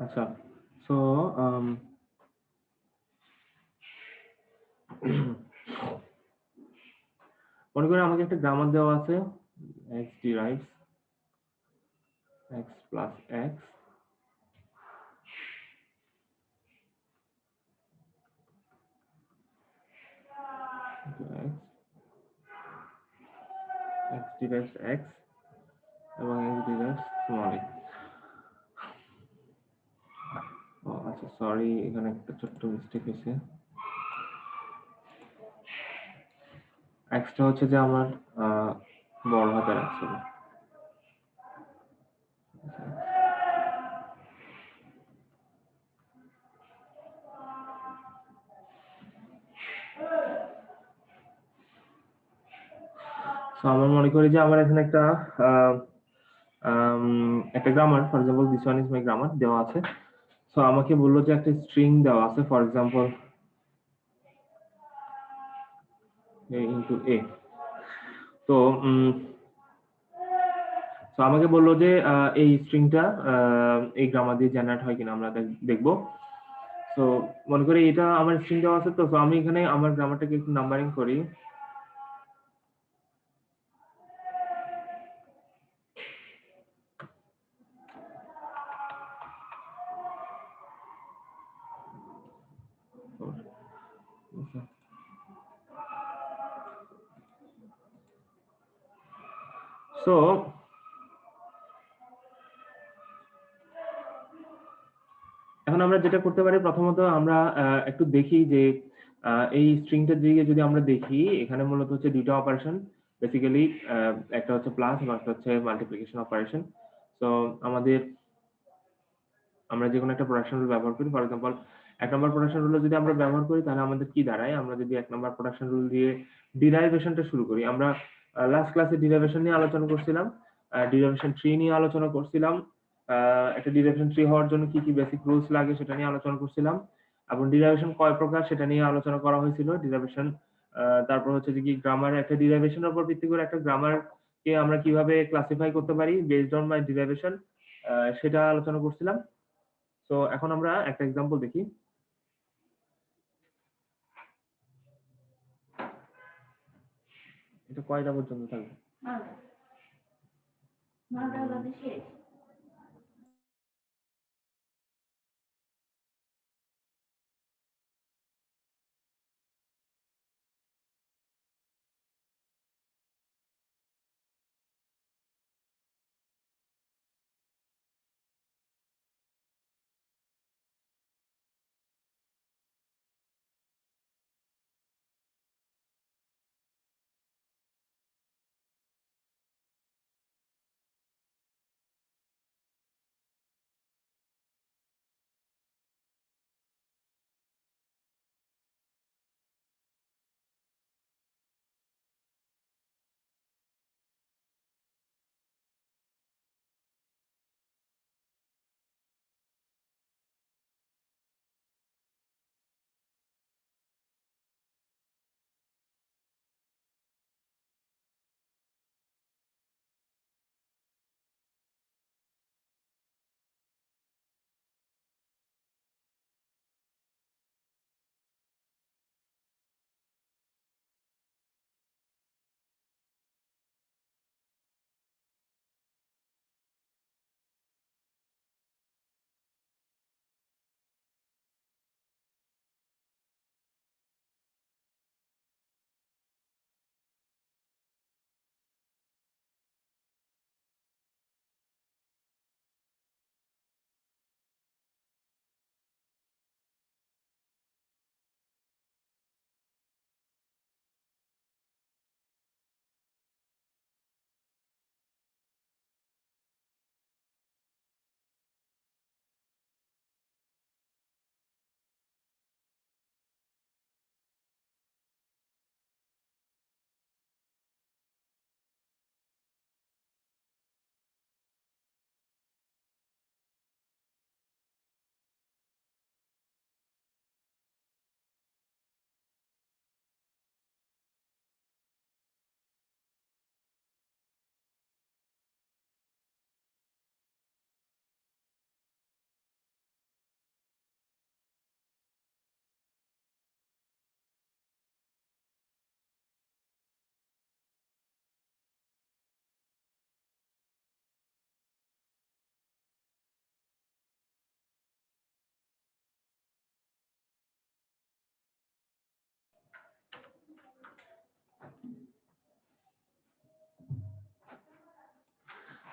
আচ্ছা। সো আম মনে করেন আমাকে একটা গ্রামার দেওয়া আছে x derives x plus x into x derives x এবং x derives small x। ও আচ্ছা, সরি, এখানে একটা ছোট্ট মিস্টেক হয়েছে। x টা হচ্ছে যে আমার বড় হাতের x হবে। সো আমার মনে করি যে আমার এখানে একটা grammar, for example this one is my grammar দেওয়া আছে। সো আমাকে বললো যে একটা স্ট্রিং দেওয়া আছে, ফর এক্সাম্পল ইনটু এ। তো তো আমাকে বললো যে এই স্ট্রিংটা এই গ্রামার দিয়ে জেনারেট হয় কিনা আমরা দেখবো। তো মনে করি এটা আমার স্ট্রিং দেওয়া আছে, তো আমি এখানে আমার গ্রামারটাকে একটু নাম্বারিং করি। সো এখন আমরা যেটা করতে পারি, প্রথমত আমরা একটু দেখি যে এই স্ট্রিংটার দিকে যদি আমরা দেখি, এখানে মূলত হচ্ছে দুইটা অপারেশন বেসিক্যালি, একটা হচ্ছে প্লাস এবং একটা হচ্ছে মাল্টিপ্লিকেশন অপারেশন। তো আমাদের আমরা যে কোনো একটা প্রোডাকশন রুল ব্যবহার করি, for example ১ number production rule যদি আমরা ব্যবহার করি তাহলে আমাদের কি দাঁড়ায়, আমরা যদি ১ নম্বর প্রোডাকশন রুল দিয়ে ডিরাইভেশনটা শুরু করি। আমরা লাস্ট ক্লাসে ডিরাইভেশন নিয়ে আলোচনা করছিলাম, ডিরাইভেশন ট্রি নিয়ে আলোচনা করছিলাম, একটা ডিরাইভেশন ট্রি হওয়ার জন্য কি কি বেসিক রুলস লাগে সেটা নিয়ে আলোচনা করছিলাম, এবং ডিরাইভেশন কয় প্রকার সেটা নিয়ে আলোচনা করা হয়েছিল। ডিরাইভেশন তারপর হচ্ছে যে কি গ্রামার, একটা ডিরাইভেশনের উপর ভিত্তি করে একটা গ্রামার কে আমরা কিভাবে ক্লাসিফাই করতে পারি বেসড অন মাই ডিরাইভেশন, সেটা আলোচনা করছিলাম। তো এখন আমরা একটা এক্সাম্পল দেখি। এটা কয়টা পর্যন্ত থাকবে? 9টা শেষ।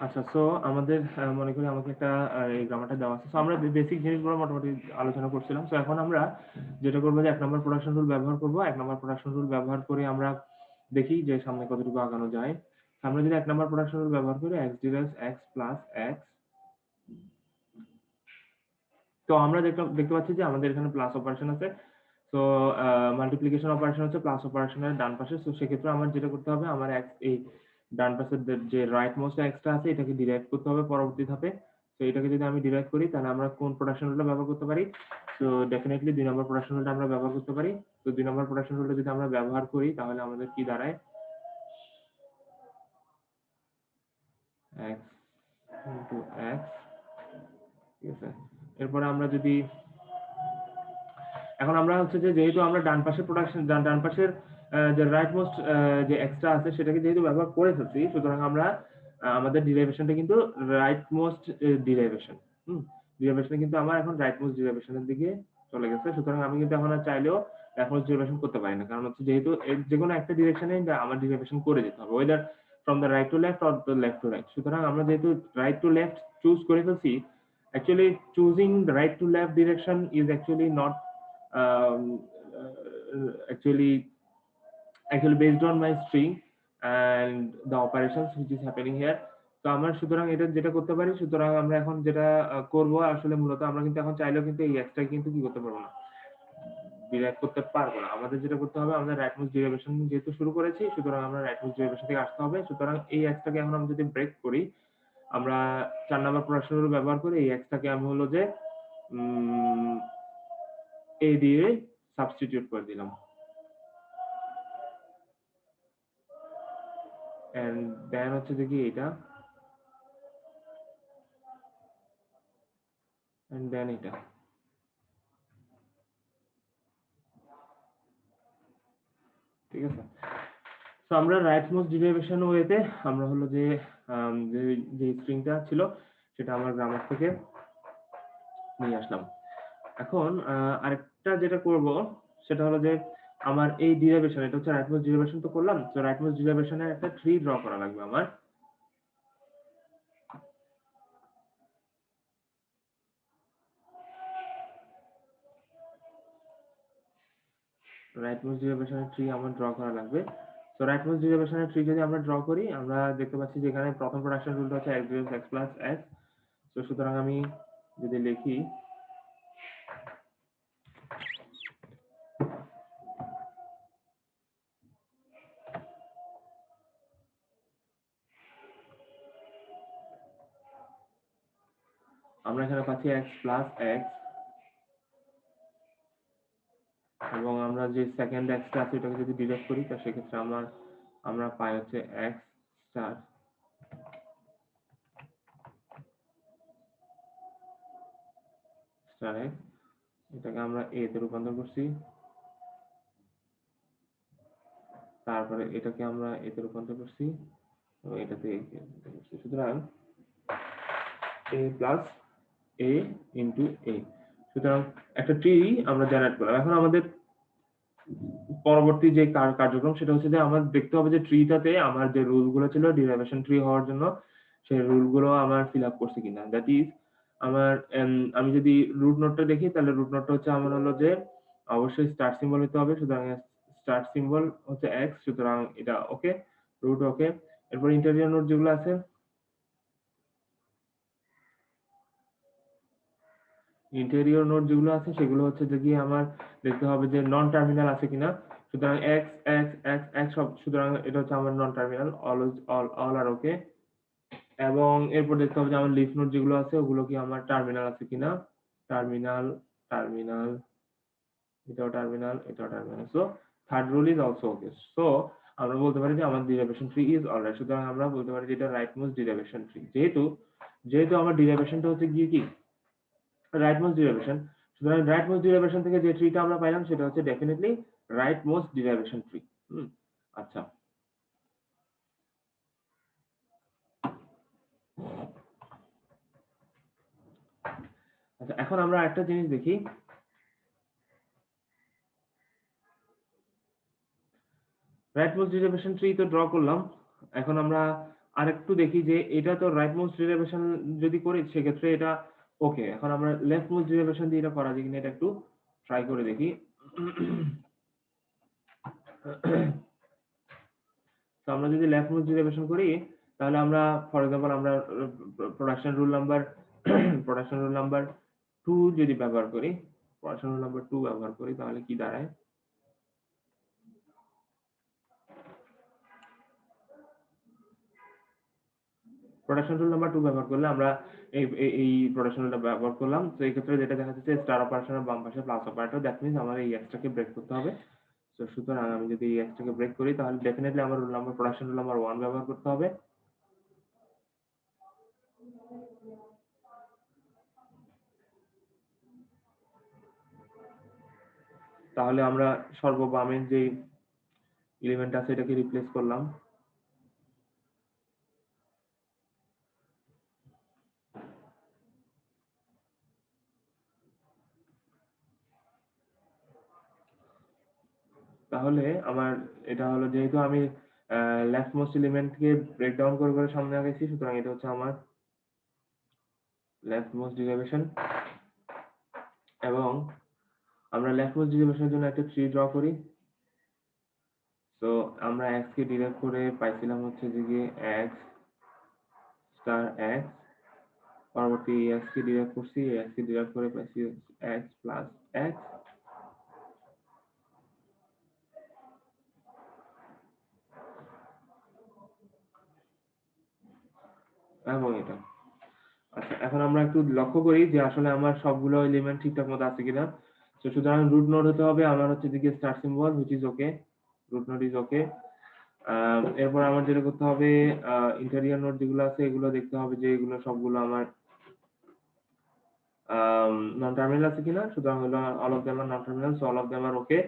আচ্ছা, সো আমাদের মনে করি আমাকে একটা এই গ্রামারটা দেওয়া আছে। সো আমরা বেসিক জিনিসগুলো মোটামুটি আলোচনা করছিলাম। সো এখন আমরা যেটা করবো যে ১ নম্বর প্রোডাকশন রুল ব্যবহার করব। ১ নম্বর প্রোডাকশন রুল ব্যবহার করে আমরা দেখি যে সামনে কতটুকু আগানো যায়। আমরা যদি ১ নম্বর প্রোডাকশন রুল ব্যবহার করি x divides x plus x, তো আমরা দেখতে পাচ্ছি যে আমাদের এখানে প্লাস অপারেশন আছে। সো মাল্টিপ্লিকেশন অপারেশন হচ্ছে প্লাস অপারেশনের ডান পাশে। সো সেক্ষেত্রে আমার যেটা করতে হবে, আমার এই ডান পাশের যে রাইট মোস্ট এক্সটা আছে এটাকে ডিরাইভ করতে হবে পরবর্তী ধাপে। তো এটাকে যদি আমি ডিরাইভ করি তাহলে আমরা কোন প্রোডাকশন রুলটা ব্যবহার করতে পারি? তো ডেফিনিটলি ২ নম্বর প্রোডাকশন রুলটা আমরা ব্যবহার করতে পারি। তো ২ নম্বর প্রোডাকশন রুলটা যদি আমরা ব্যবহার করি তাহলে আমাদের কি দাঁড়ায়? x ইনটু x, ঠিক আছে? এরপরে আমরা যদি এখন আমরা হচ্ছে যে যেহেতু আমরা ডান পাশের প্রোডাকশন ডান পাশের যে রাইট মোস্ট যে এক্সট্রা আছে সেটাকে যেহেতু ব্যবহার করে ফেলছি, সুতরাং আমরা আমাদের ডিরাইভেশনটা কিন্তু রাইট মোস্ট ডিরাইভেশন। ডিরাইভেশন কিন্তু আমার এখন রাইট মোস্ট ডিরাইভেশনের দিকে চলে গেছে। সুতরাং আমি কিন্তু এখন আর চাইলেও রাইট মোস্ট ডিরাইভেশন করতে পারি না, কারণ হচ্ছে যেহেতু যে কোনো একটা ডিরেকশনে আমার ডিরাইভেশন করে যেতে হবে, weather from the right to left or the left to right. সুতরাং আমরা যেহেতু রাইট টু লেফট চুজ করে ফেলছি, actually choosing the right to left direction is actually not um, actually based on my string and the operations which is happening here. তো আমরা সুতরাং এটা যেটা করতে পারি, সুতরাং আমরা এখন যেটা করব আসলে মূলত আমরা কিন্তু এখন চাইলেও কিন্তু এই এক্সটা কিন্তু কি করতে পারবো না, ডিরাইভ করতে পারবো না। আমাদের যেটা করতে হবে, আমাদের রাইট মোস্ট ডিরাইভেশন যেহেতু শুরু করেছি, সুতরাং আমরা রাইট মোস্ট ডিরাইভেশন থেকে আসতে হবে। সুতরাং এই এক্সটাকে এখন আমি যদি ব্রেক করি, আমরা ৪ নাম্বার প্রশ্ন রুল ব্যবহার করে এই এক্সটাকে আমি হলো যে এ দিয়ে সাবস্টিটিউট করে দিলাম, এন্ড দেন হচ্ছে যে কি এটা, এন্ড দেন এটা, ঠিক আছে? তো আমরা রাইট মোস্ট ডিরাইভেশন ওয়েতে আমরা হলো যে যে স্ট্রিংটা ছিল সেটা আমার গ্রামার থেকে নিয়ে আসলাম। এখন আরেকটা যেটা করব সেটা হলো যে আমার এই ডিরাইভেশন, এটা হচ্ছে রাইট মোস্ট ডিরাইভেশন তো করলাম। তো রাইট মোস্ট ডিরাইভেশনের একটা ট্রি ড্র করা লাগবে আমার। রাইট মোস্ট ডিরাইভেশনের ট্রি আমার ড্র করা লাগবে। তো রাইট মোস্ট ডিরাইভেশনের ট্রি যদি আমরা ড্র করি, আমরা দেখতে পাচ্ছি যে এখানে প্রথম প্রোডাকশন রুলটা হচ্ছে x divides x plus x। তো সুতরাং আমি যদি লিখি আমরা এখানে পাচ্ছি x প্লাস x, এবং আমরা যে সেকেন্ড এক্সটা আছে এটাকে যদি ডিরাইভ করি তো সেক্ষেত্রে আমরা পাই হচ্ছে x স্টার স্টার x। এটাকে আমরা a তে রূপান্তর করছি, তারপরে এটাকে আমরা a তে রূপান্তর করছি এবং এটাতে a তে রূপান্তর করছি। সুতরাং a plus a into a। সুতরাং একটা ট্রি আমরা জেনারেট করলাম। এখন আমাদের পরবর্তী যে কার্যক্রম সেটা হচ্ছে যে আমার দেখতে হবে যে ট্রিটাতে আমার যে রুল গুলো ছিল ডিরাইভেশন ট্রি হওয়ার জন্য, সেই রুল গুলো আমার ফিল আপ করছে কিনা। দ্যাট ইজ আমার আমি যদি রুট নোটটা দেখি তাহলে রুট নোটটা হচ্ছে আমার হলো যে অবশ্যই স্টার সিম্বল হতে হবে। সুতরাং স্টার সিম্বল হচ্ছে এক্স, সুতরাং এটা ওকে, রুট ওকে। এরপর ইন্টেরিয়র নোট যেগুলো আছে, সেগুলো হচ্ছে যে কি আমার দেখতে হবে যে নন টার্মিনাল আছে কিনা। সুতরাং এক্স এক্স এক্স এক্স সব, সুতরাং এটা হচ্ছে আমার নন টার্মিনাল, অলওয়েজ অল আর ওকে। এবং এরপর দেখতে হবে যে আমার লিফ নোট যেগুলো আছে ওগুলো কি আমার টার্মিনাল আছে কিনা। টার্মিনাল, টার্মিনাল, এটাও টার্মিনাল, এটাও terminal. So third rule is also okay. So আমরা বলতে পারি যে আমার ডিরাইভেশন ট্রি ইজ অলরাইট। সুতরাং আমরা বলতে পারি যে এটা রাইট মোস্ট ডিরাইভেশন ট্রি, যেহেতু আমার ডিরাইভেশনটা হচ্ছে গিয়ে কি রাইট মোস্ট ডিরাইভেশন। সুতরাং রাইট মোস্ট ডিরাইভেশন থেকে যে ট্রিটা আমরা পাইলাম সেটা হচ্ছে definitely right most derivation tree. আচ্ছা, আচ্ছা, এখন আমরা একটা জিনিস দেখি। রাইট মোস্ট ডিরাইভেশন ট্রি তো ড্র করলাম। এখন আমরা আরেকটু দেখি যে এটা তো রাইট মোস্ট ডেরিভেশন যদি করি সেক্ষেত্রে এটা ওকে। এখন আমরা লেফট মোস্ট ডেরিভেশন দিয়ে এটা করা যায় কিনা এটা একটু ট্রাই করে দেখি। তো আমরা যদি লেফট মোস্ট ডেরিভেশন করি তাহলে আমরা ফর এক্সাম্পল আমরা production rule number production rule number 2 যদি ব্যবহার করি, প্রোডাকশন রুল নাম্বার 2 ব্যবহার করি তাহলে কি দাঁড়ায়? প্রোডাকশন রুল নাম্বার 2 ব্যবহার করলে আমরা এই প্রোডাকশন রুলটা ব্যবহার করলাম। তো এই ক্ষেত্রে যেটা দেখা যাচ্ছে স্টার অপারেশনের বাম পাশে প্লাস অপারেটর, দ্যাট মিন্স আমার এই এক্সটাকে ব্রেক করতে হবে। তো সুতরাং আমি যদি এই এক্সটাকে ব্রেক করি তাহলে ডেফিনেটলি আমার rule number production rule number 1 ব্যবহার করতে হবে। তাহলে আমরা সর্ববামের যে এলিমেন্ট আছে এটাকে রিপ্লেস করলাম। তাহলে আমার এটা হলো যেহেতু আমি লেফট মোস্ট এলিমেন্টকে ব্রেক ডাউন করে করে সামনে আগাইছি, সুতরাং এটা হচ্ছে আমার লেফট মোস্ট ডেরিভেশন। এবং আমরা লেফট মোস্ট ডেরিভেশনের জন্য একটা ট্রি ড্র করি। তো আমরা x কে ডিরাইভ করে পাইছিলাম হচ্ছে যে x স্টার x, পরবর্তী x কে ডিরাইভ করছি, x কে ডিরাইভ করে পাইছি x প্লাস x এবং এটা। আচ্ছা, এখন আমরা একটু লক্ষ্য করি যে আসলে আমার সবগুলো এলিমেন্ট ঠিকঠাক মতো আছে কিনা। তো সুতরাং রুট নোড হতে হবে আমার হচ্ছে যে star symbol which is okay, root node is okay. এরপর আমার যেটা করতে হবে ইন্টেরিয়র নোড যেগুলো আছে এগুলো দেখতে হবে যে এগুলো সবগুলো আমার নন টার্মিনাল আছে কিনা। সুতরাং হলো all of them are non terminal, so all of them are okay.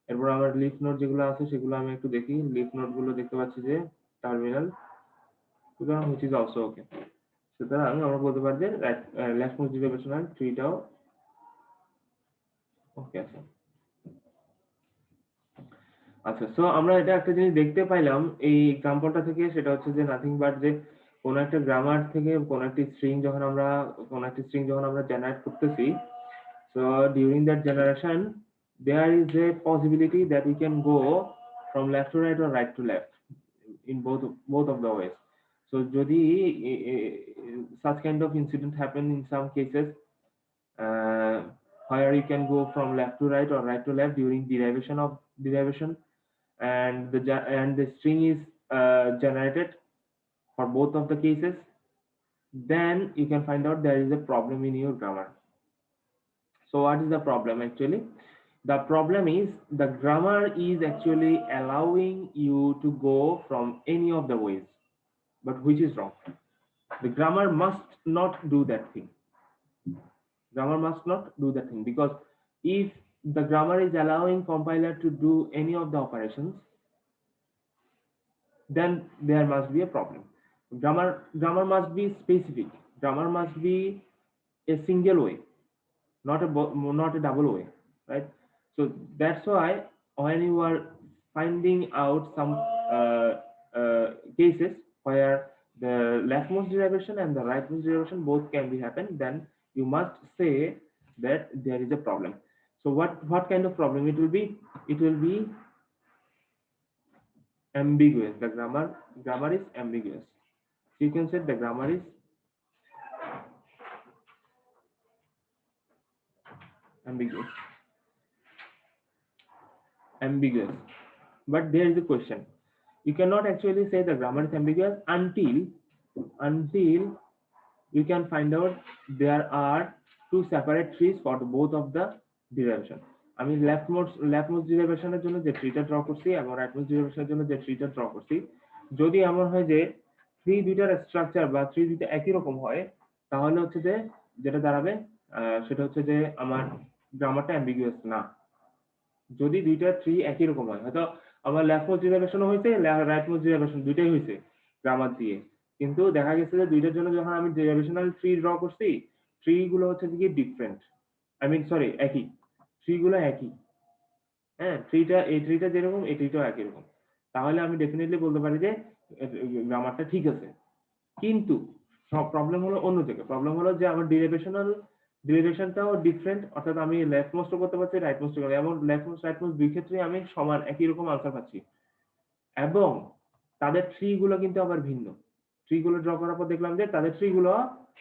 এরপর আমার লিফ নোড যেগুলো আছে সেগুলো আমি একটু দেখি, লিফ নোড গুলো দেখতে পাচ্ছি যে টার্মিনাল, সুতরাং হুইচ ইজ অলসো ওকে। সুতরাং আমরা বলতে পারি যে লেফট মোস্ট ডেরিভেশন আর ট্রিটাও ওকে আছে। আচ্ছা, সো আমরা এটা একটা জিনিস দেখতে পাইলাম এই এক্সাম্পলটা থেকে, সেটা হচ্ছে যে নাথিং বাট যে কোন একটা গ্রামার থেকে কোন একটা স্ট্রিং যখন আমরা জেনারেট করতেছি, so during that generation there is a possibility that we can go from left to right or right to left in both of the ways. So যদি such kind of incident happen in some cases, uh, where you can go from left to right or right to left during derivation, and the string is generated for both of the cases, then you can find out there is a problem in your grammar. So what is the problem actually? The problem is the grammar is actually allowing you to go from any of the ways, but which is wrong. The grammar must not do that thing. Grammar must not do that thing, because if the grammar is allowing compiler to do any of the operations, then there must be a problem. Grammar must be specific. Grammar must be a single way, not a double way, right? So that's why when you are finding out some cases where the leftmost derivation and the rightmost derivation both can be happen, then you must say that there is a problem. So what kind of problem it will be? It will be ambiguous. The grammar is ambiguous. So you can say the grammar is ambiguous. But there is a question. You cannot actually say the grammar is ambiguous until you can find out there are two separate trees for both of the derivation. আমি leftmost derivation এর জন্য যে ট্রিটা draw করছি এবং rightmost derivation এর জন্য যে ট্রিটা draw করছি, যদি এমন হয় যে ট্রি দুইটার স্ট্রাকচার বা ট্রি দুইটা একই রকম হয়, তাহলে হচ্ছে যে যেটা দাঁড়াবে সেটা হচ্ছে যে আমার গ্রামারটা অ্যাম্বিগুয়াস না। যদি দুইটা ট্রি একই রকম হয়, হয়তো আমার লেফট ডেরিভেশন হয়েছে, রাইট মোস্ট ডেরিভেশন দুইটাই হয়েছে গ্রামার দিয়ে, কিন্তু দেখা গেছে যে দুইটার জন্য যখন আমি ডেরিভেশনাল ট্রি ড্র করছি, ট্রি গুলো হচ্ছে কি ডিফারেন্ট, আই মিন সরি একই, ট্রি গুলো একই। হ্যাঁ, এই ট্রিটা যেরকম এই ট্রিটাও একই রকম, তাহলে আমি ডেফিনেটলি বলতে পারি যে গ্রামারটা ঠিক আছে। কিন্তু সব প্রবলেম হলো অন্য জায়গায়। প্রবলেম হলো যে আমার ডেরিভেশনটাও ডিফারেন্ট, অর্থাৎ আমি লেফট মোস্টও করতে পারছি, রাইট মোস্টও করতে, এবং লেফট মোস্ট রাইট মোস্ট ২ ক্ষেত্রেই আমি সমান একই রকম আনসার পাচ্ছি। এবং তাদের ট্রি গুলো কিন্তু আবার ভিন্ন। ট্রি গুলো ড্র করার পর দেখলাম যে তাদের ট্রি গুলো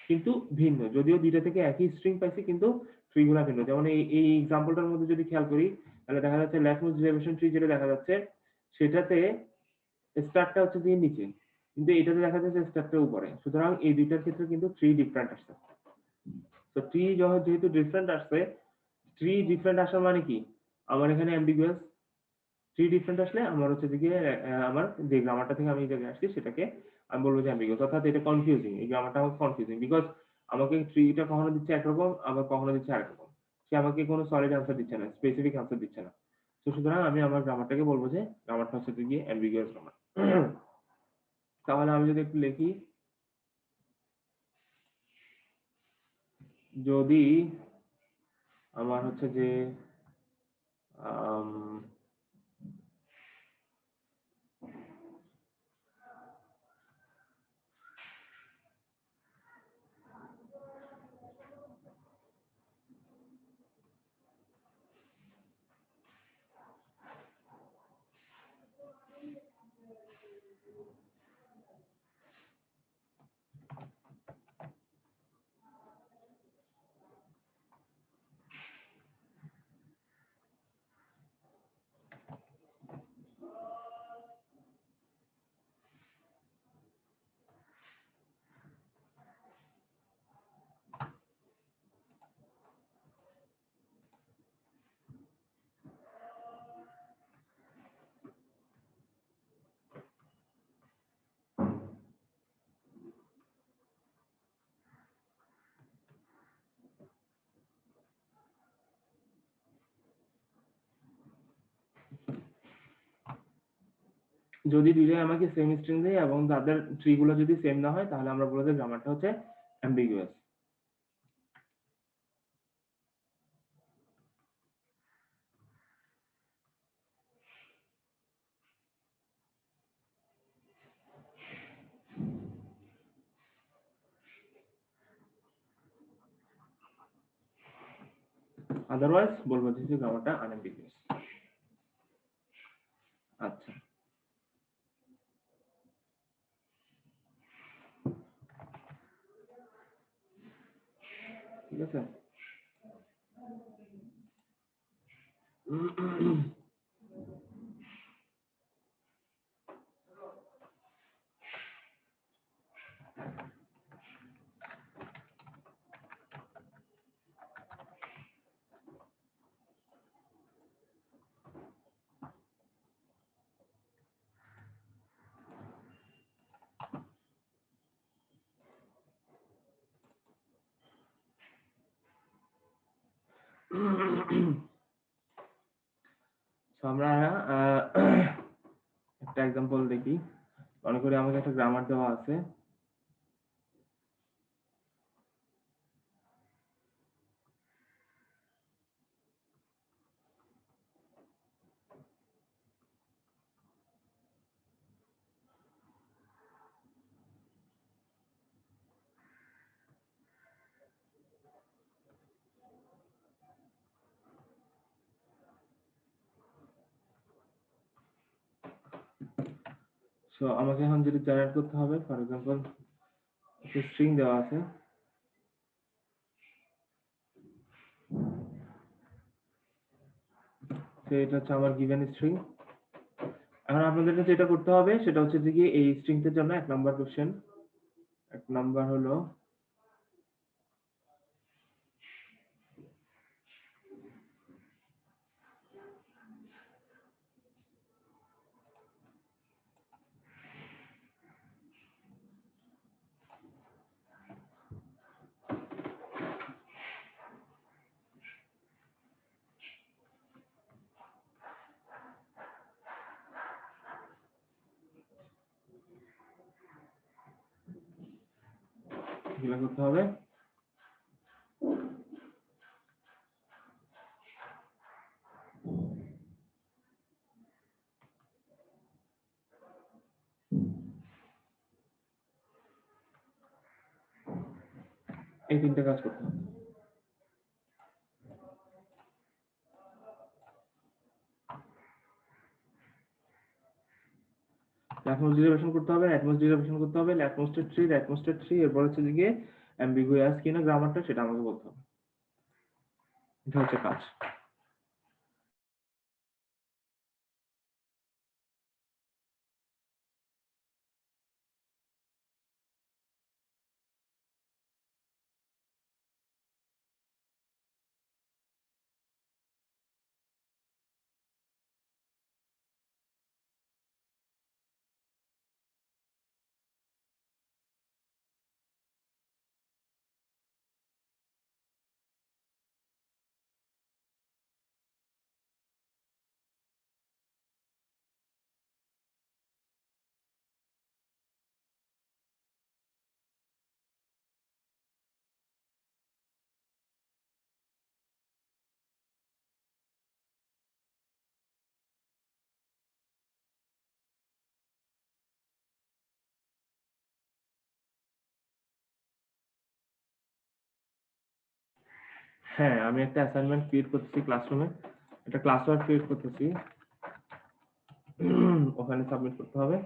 কিন্তু ভিন্ন। যদিও ২ টা থেকে একই স্ট্রিং পাইছি, কিন্তু ট্রি গুলা ভিন্ন। যেমন এই এক্সাম্পলটার মধ্যে যদি খেয়াল করি, তাহলে দেখা যাচ্ছে লেফট মোস্ট ডেরিভেশন ট্রি যেটা দেখা যাচ্ছে, সেটাতে স্টারটা হচ্ছে গিয়ে নিচে। কিন্তু এটাতে দেখা যাচ্ছে স্টারটা উপরে। সুতরাং এই ২ টার ক্ষেত্রে কিন্তু ট্রি ডিফারেন্ট আসছে। তো ট্রি যেহেতু ডিফারেন্ট আসছে, ট্রি ডিফারেন্ট আসার মানে কি? আমার এখানে অ্যাম্বিগুয়াস। ট্রি ডিফারেন্ট আসলে আমার হচ্ছে যে গিয়ে আমার যে গ্রামারটা থেকে আমি এই জায়গায় আসছি সেটাকে আমি বলব যে অ্যাম্বিগুয়াস, অর্থাৎ এটা কনফিউজিং। এই গ্রামারটা আমাকে কনফিউজিং, বিকজ আমাকে ট্রিটা কখনো দিচ্ছে একরকম, আবার কখনো দিচ্ছে আরেক রকম। সে আমাকে কোনো সলিড আনসার দিচ্ছে না, স্পেসিফিক আনসার দিচ্ছে না। তো সুতরাং আমি আমার গ্রামারটাকে বলব যে গ্রামারটা হচ্ছে যে গিয়ে অ্যাম্বিগুয়াস গ্রামার। তাহলে আমি যদি একটু লিখি, যদি আমার হচ্ছে যে আম যদি ২ টাই আমাকে সেম স্ট্রিং দেয় এবং তাদের ট্রি গুলো যদি সেম না হয়, তাহলে আমরা বলব যে গ্রামারটা হচ্ছে অ্যাম্বিগুয়াস। আদারওয়াইজ বলব যে গ্রামারটা আনএম্বিগুয়াস। আচ্ছা, ঠিক আছে। তো আমরা একটা এক্সাম্পল দেখি। মনে করি আমাকে একটা গ্রামার দেওয়া আছে। সো আমাকে এখন যেটা জেনারেট করতে হবে, ফর এক্সাম্পল একটা স্ট্রিং দেওয়া আছে। তো এটা হচ্ছে আমার গিভেন স্ট্রিং। এখন আপনাদেরকে যেটা করতে হবে সেটা হচ্ছে যে কি, এই স্ট্রিংটার জন্য ১ নাম্বার কোয়েশ্চেন। ১ নাম্বার হলো এগুলা করতে হবে। এই তিনটা কাজ করতে হবে। ল্যাটমোস ডিরাইভেশন করতে হবে, অ্যাটমোস ডিরাইভেশন করতে হবে, ল্যাটমোস্টের থ্রি, এরপর হচ্ছে গিয়ে অ্যাম্বিগুয়াস কিনা গ্রামারটা সেটা আমাকে বলতে হবে। এটা হচ্ছে কাজ। হ্যাঁ, আমি একটা অ্যাসাইনমেন্ট ক্রিয়েট করতেছি ক্লাসরুমে, একটা ক্লাস ওয়ার্ক ক্রিয়েট করতেছি, ওখানে সাবমিট করতে হবে।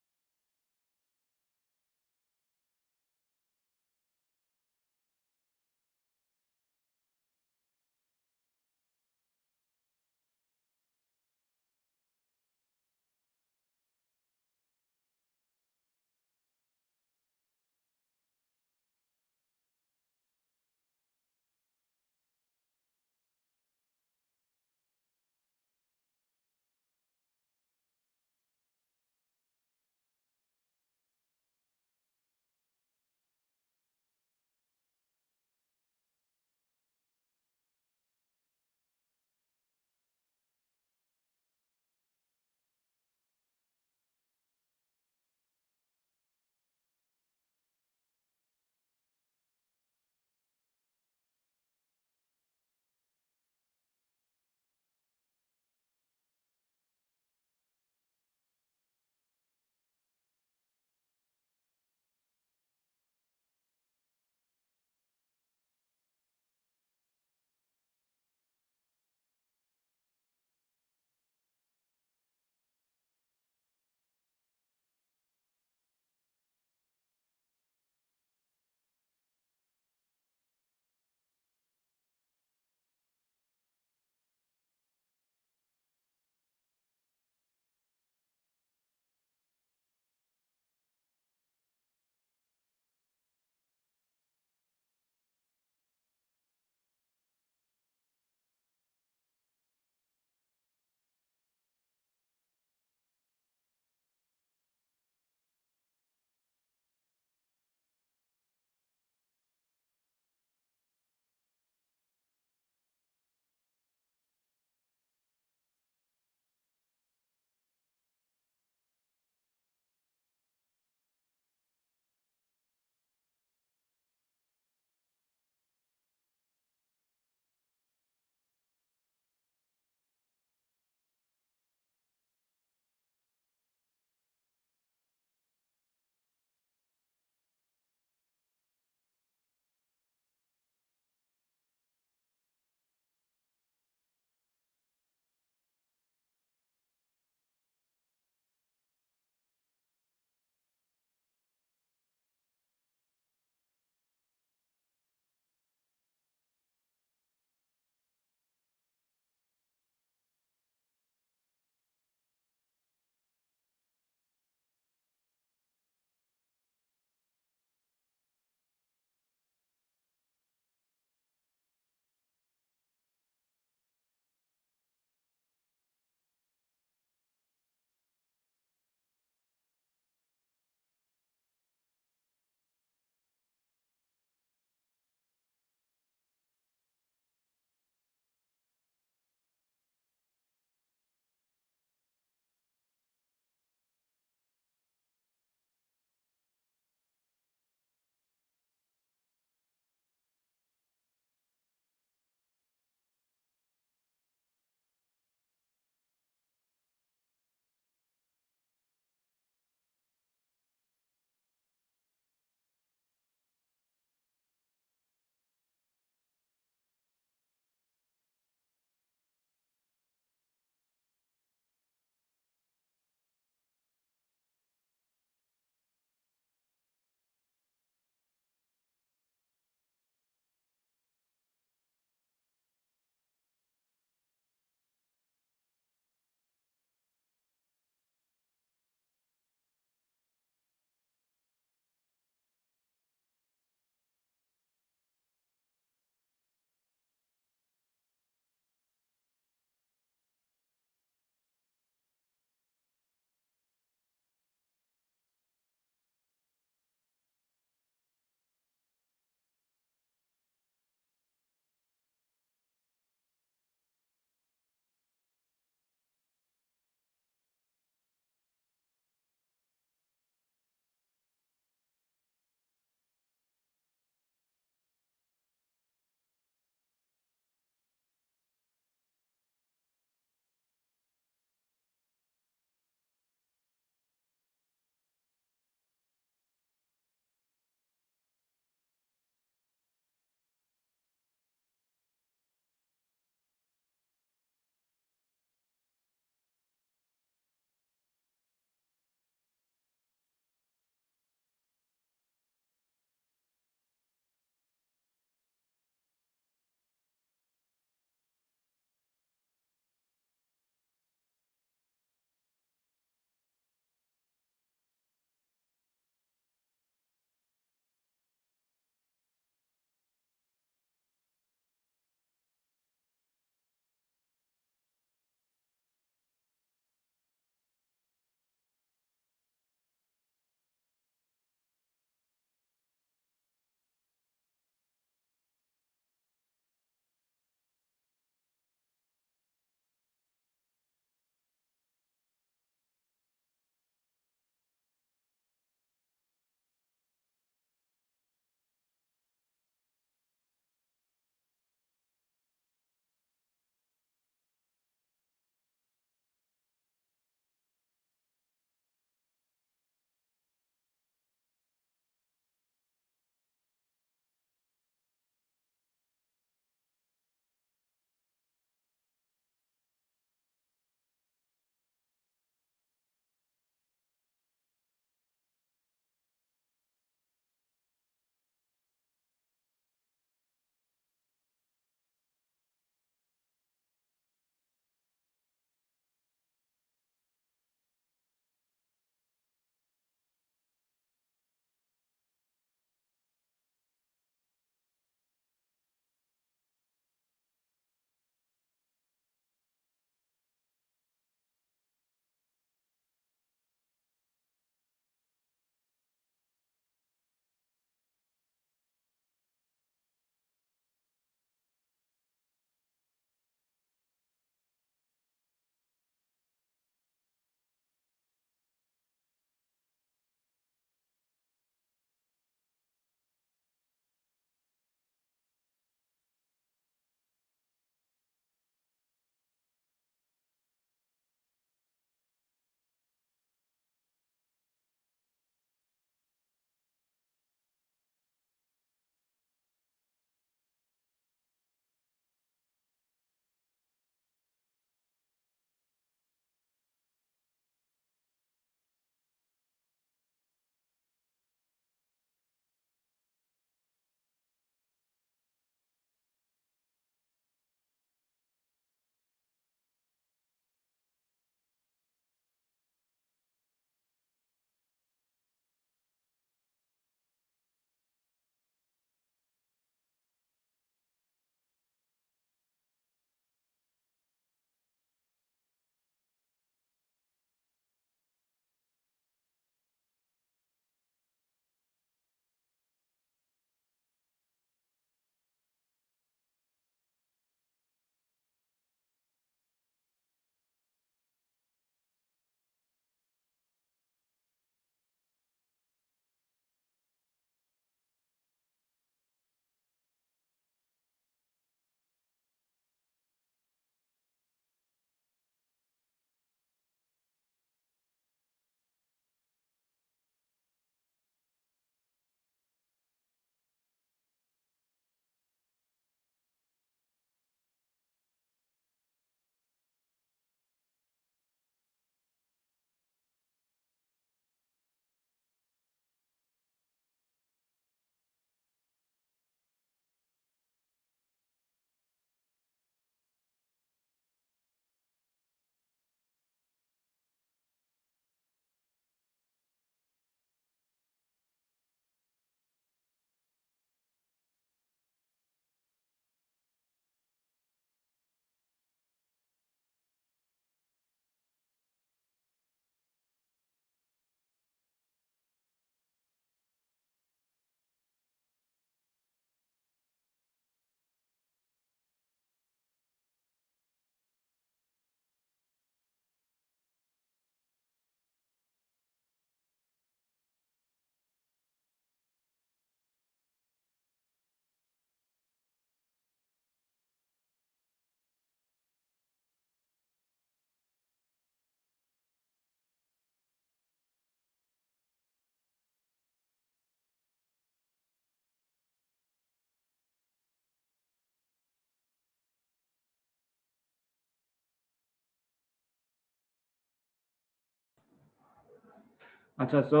আচ্ছা, সো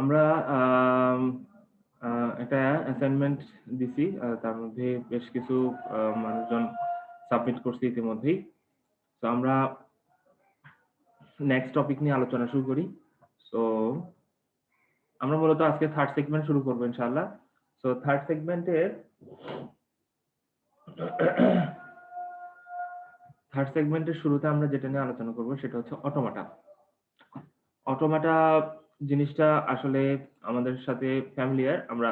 আমরা একটা অ্যাসাইনমেন্ট দিছি, তার মধ্যে বেশ কিছু মানুষজন সাবমিট করছে ইতিমধ্যেই। তো আমরা নেক্সট টপিক নিয়ে আলোচনা শুরু করি। সো আমরা মূলত আজকে থার্ড সেগমেন্ট শুরু করবো ইনশাআল্লাহ। সো থার্ড সেগমেন্টের শুরুতে আমরা যেটা নিয়ে আলোচনা করব সেটা হচ্ছে অটোমাটা। অটোমাটা জিনিসটা আসলে আমাদের সাথে ফ্যামিলিয়ার। আমরা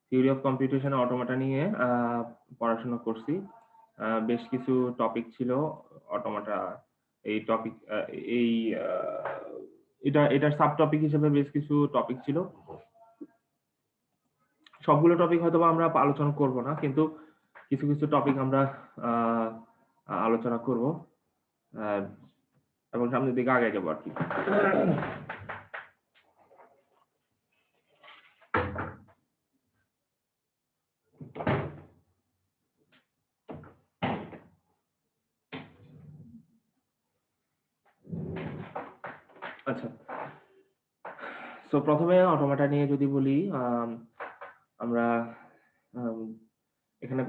থিওরি অফ কম্পিউটেশনে অটোমাটা নিয়ে পড়াশোনা করছি। বেশ কিছু টপিক ছিল অটোমাটা। এই টপিক এই এটার সাব টপিক হিসেবে বেশ কিছু টপিক ছিল। সবগুলো টপিক হয়তো আমরা আলোচনা করব না, কিন্তু কিছু কিছু টপিক আমরা আলোচনা করব এবং সামনের দিকে আগে যাবো আর কি। আচ্ছা, সো প্রথমে অটোমাটা নিয়ে যদি বলি, আমরা এখানে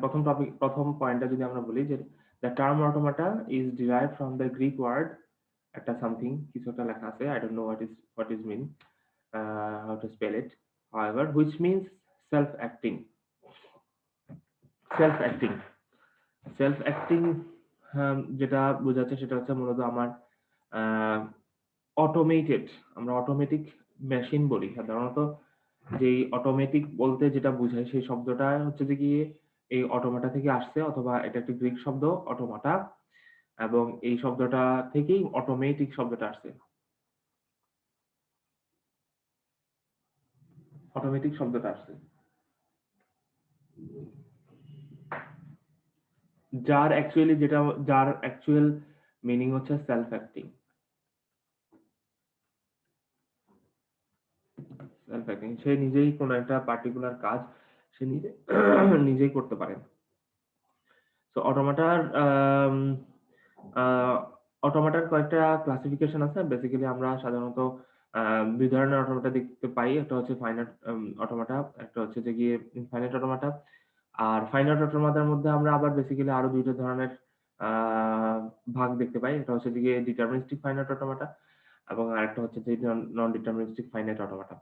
প্রথম পয়েন্টটা যদি আমরা বলি যে the term automata is derived from the Greek word, একটা সামথিং কিছু একটা লেখা আছে, I don't know what is mean, how to spell it, however which means self acting self acting self acting. যেটা বোঝাচ্ছে সেটা হচ্ছে মূলত আমার অটোমেটেড, আমরা অটোমেটিক মেশিন বলি সাধারণত। যেই অটোমেটিক বলতে যেটা বোঝায় সেই শব্দটা হচ্ছে যে গিয়ে এই অটোমাটা থেকে আসছে, অথবা এটা একটা গ্রিক শব্দ অটোমাটা, এবং এই শব্দটা থেকেই অটোমেটিক শব্দটা আসছে। অটোমেটিক শব্দটা আসছে, যার অ্যাকচুয়াল মিনিং হচ্ছে সেলফ অ্যাক্টিং। সেলফ অ্যাক্টিং, সে নিজেই কোনো একটা পার্টিকুলার কাজ সে নিজেই করতে পারে। তো অটোমাটার কয়েকটা ক্লাসিফিকেশন আছে। বেসিক্যালি আমরা সাধারণত দুই ধরনের অটোমাটা দেখতে পাই, একটা হচ্ছে ফাইনাইট অটোমাটা, একটা হচ্ছে যে গিয়ে ইনফাইনাইট অটোমাটা। আর ফাইনাইট অটোমাটার মধ্যে আমরা আবার বেসিক্যালি আরো দুইটা ধরনের ভাগ দেখতে পাই, একটা হচ্ছে যে গিয়ে ডিটারমিনিস্টিক ফাইনাইট অটোমাটা, এবং আরেকটা হচ্ছে যে নন ডিটারমিনিস্টিক ফাইনাইট অটোমাটা।